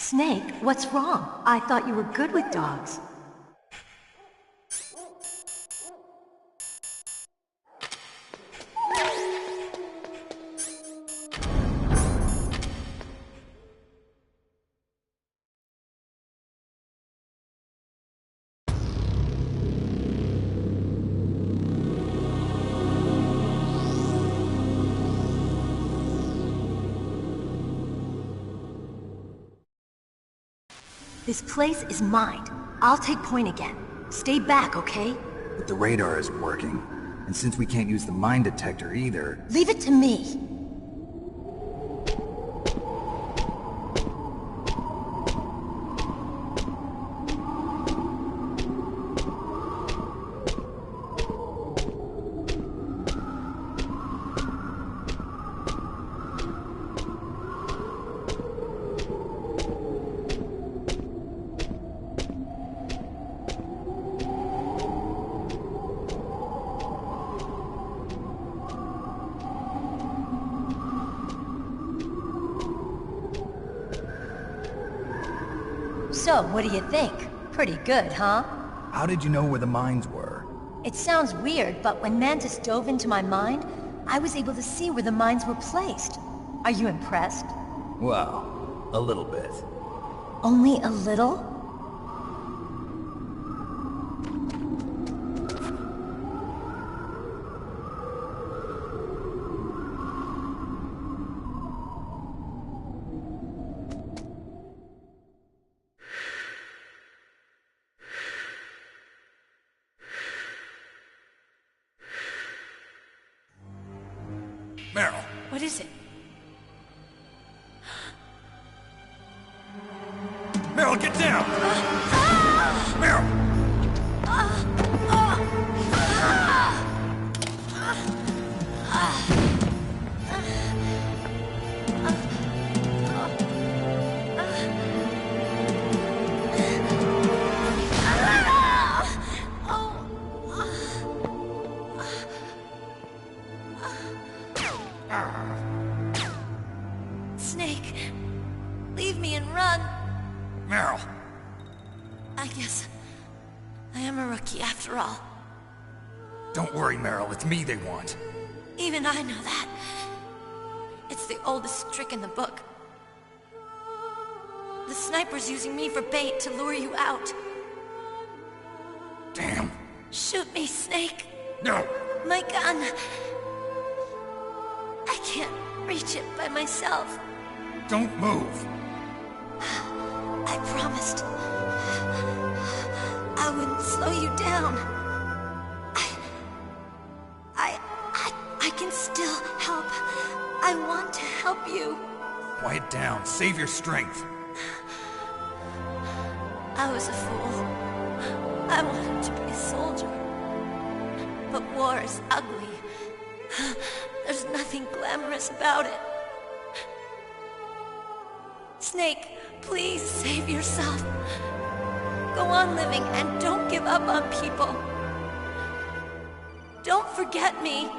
Snake, what's wrong? I thought you were good with dogs. This place is mine. I'll take point again. Stay back, okay? But the radar isn't working. And since we can't use the mine detector either... Leave it to me. So, what do you think? Pretty good, huh? How did you know where the mines were? It sounds weird, but when Mantis dove into my mind, I was able to see where the mines were placed. Are you impressed? Well, a little bit. Only a little? Meryl! What is it? Meryl, get down! Meryl! Snake, leave me and run. Meryl! I guess I am a rookie after all. Don't worry, Meryl. It's me they want. Even I know that. It's the oldest trick in the book. The sniper's using me for bait to lure you out. Damn. Shoot me, Snake. No! My gun. I can't reach it by myself. Don't move. I promised. I wouldn't slow you down. I can still help. I want to help you. Quiet down. Save your strength. I was a fool. I wanted to be a soldier. But war is ugly. There's nothing glamorous about it. Snake, please save yourself. Go on living and don't give up on people. Don't forget me.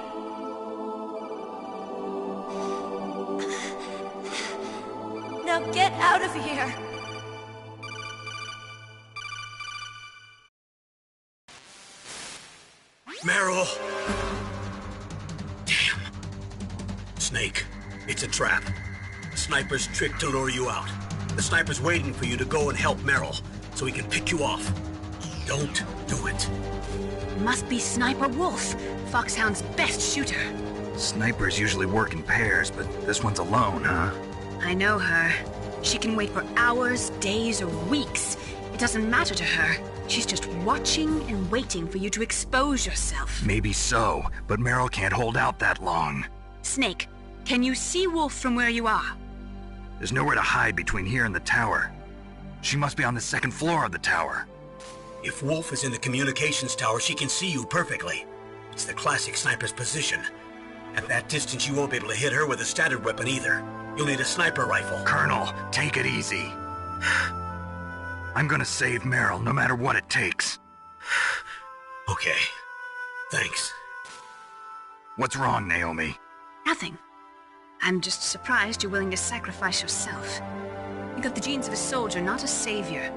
Now get out of here. Meryl! Damn. Snake, it's a trap. The sniper's trick to lure you out. The sniper's waiting for you to go and help Meryl, so he can pick you off. Don't do it. Must be Sniper Wolf, Foxhound's best shooter. Snipers usually work in pairs, but this one's alone, huh? I know her. She can wait for hours, days, or weeks. It doesn't matter to her. She's just watching and waiting for you to expose yourself. Maybe so, but Meryl can't hold out that long. Snake, can you see Wolf from where you are? There's nowhere to hide between here and the tower. She must be on the second floor of the tower. If Wolf is in the communications tower, she can see you perfectly. It's the classic sniper's position. At that distance, you won't be able to hit her with a standard weapon either. You'll need a sniper rifle. Colonel, take it easy. I'm gonna save Meryl, no matter what it takes. Okay. Thanks. What's wrong, Naomi? Nothing. I'm just surprised you're willing to sacrifice yourself. You got the genes of a soldier, not a savior.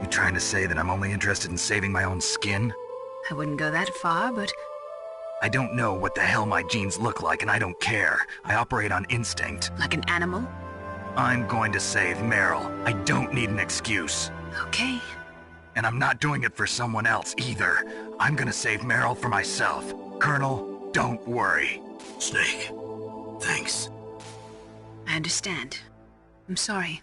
You trying to say that I'm only interested in saving my own skin? I wouldn't go that far, but... I don't know what the hell my genes look like, and I don't care. I operate on instinct. Like an animal? I'm going to save Meryl. I don't need an excuse. Okay. And I'm not doing it for someone else, either. I'm gonna save Meryl for myself. Colonel, don't worry. Snake, thanks. I understand. I'm sorry.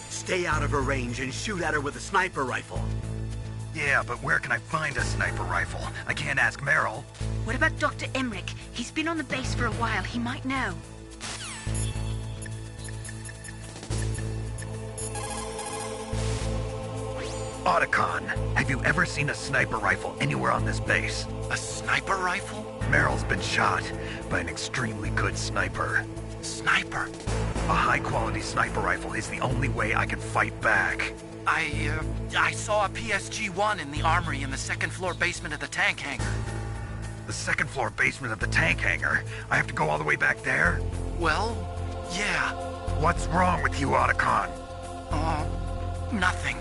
Stay out of her range and shoot at her with a sniper rifle. Yeah, but where can I find a sniper rifle? I can't ask Meryl. What about Dr. Emmerich? He's been on the base for a while. He might know. Otacon, have you ever seen a sniper rifle anywhere on this base? A sniper rifle? Meryl's been shot by an extremely good sniper. Sniper? A high-quality sniper rifle is the only way I can fight back. I saw a PSG-1 in the armory in the second-floor basement of the tank hangar. The second-floor basement of the tank hangar? I have to go all the way back there? Well, yeah. What's wrong with you, Otacon? Nothing.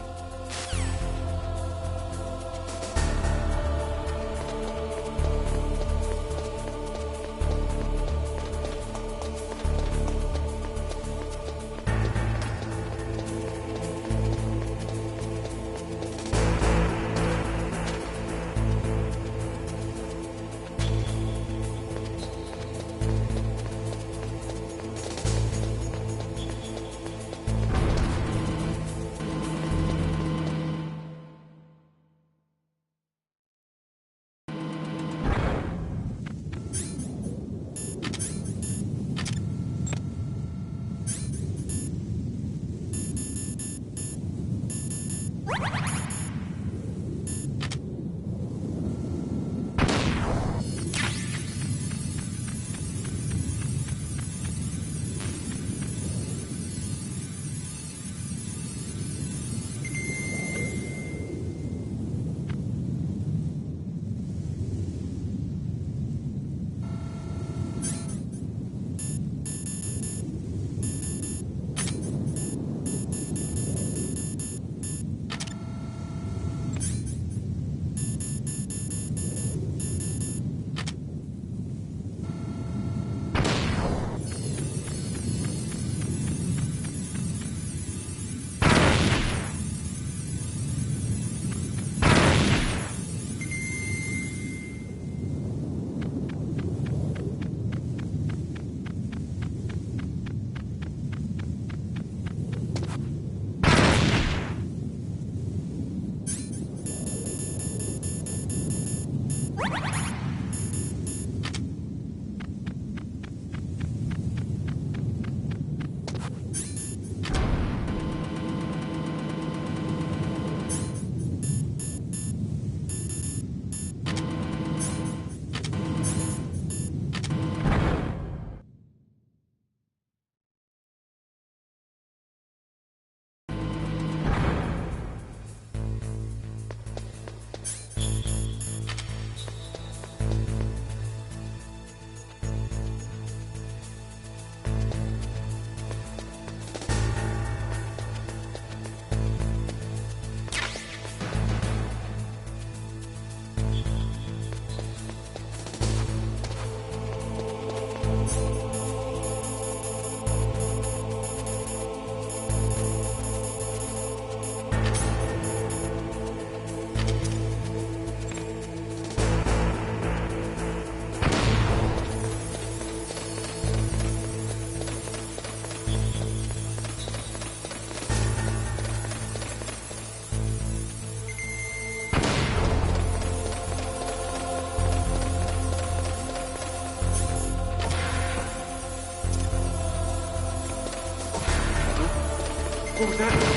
What was that?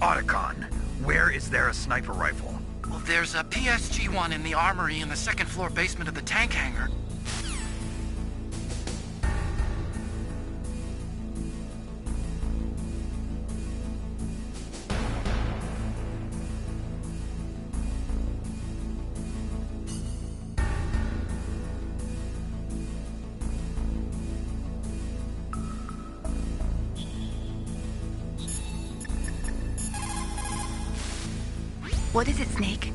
Otacon, where is there a sniper rifle? Well, there's a PSG-1 in the armory in the second floor basement of the tank hangar. What is it, Snake?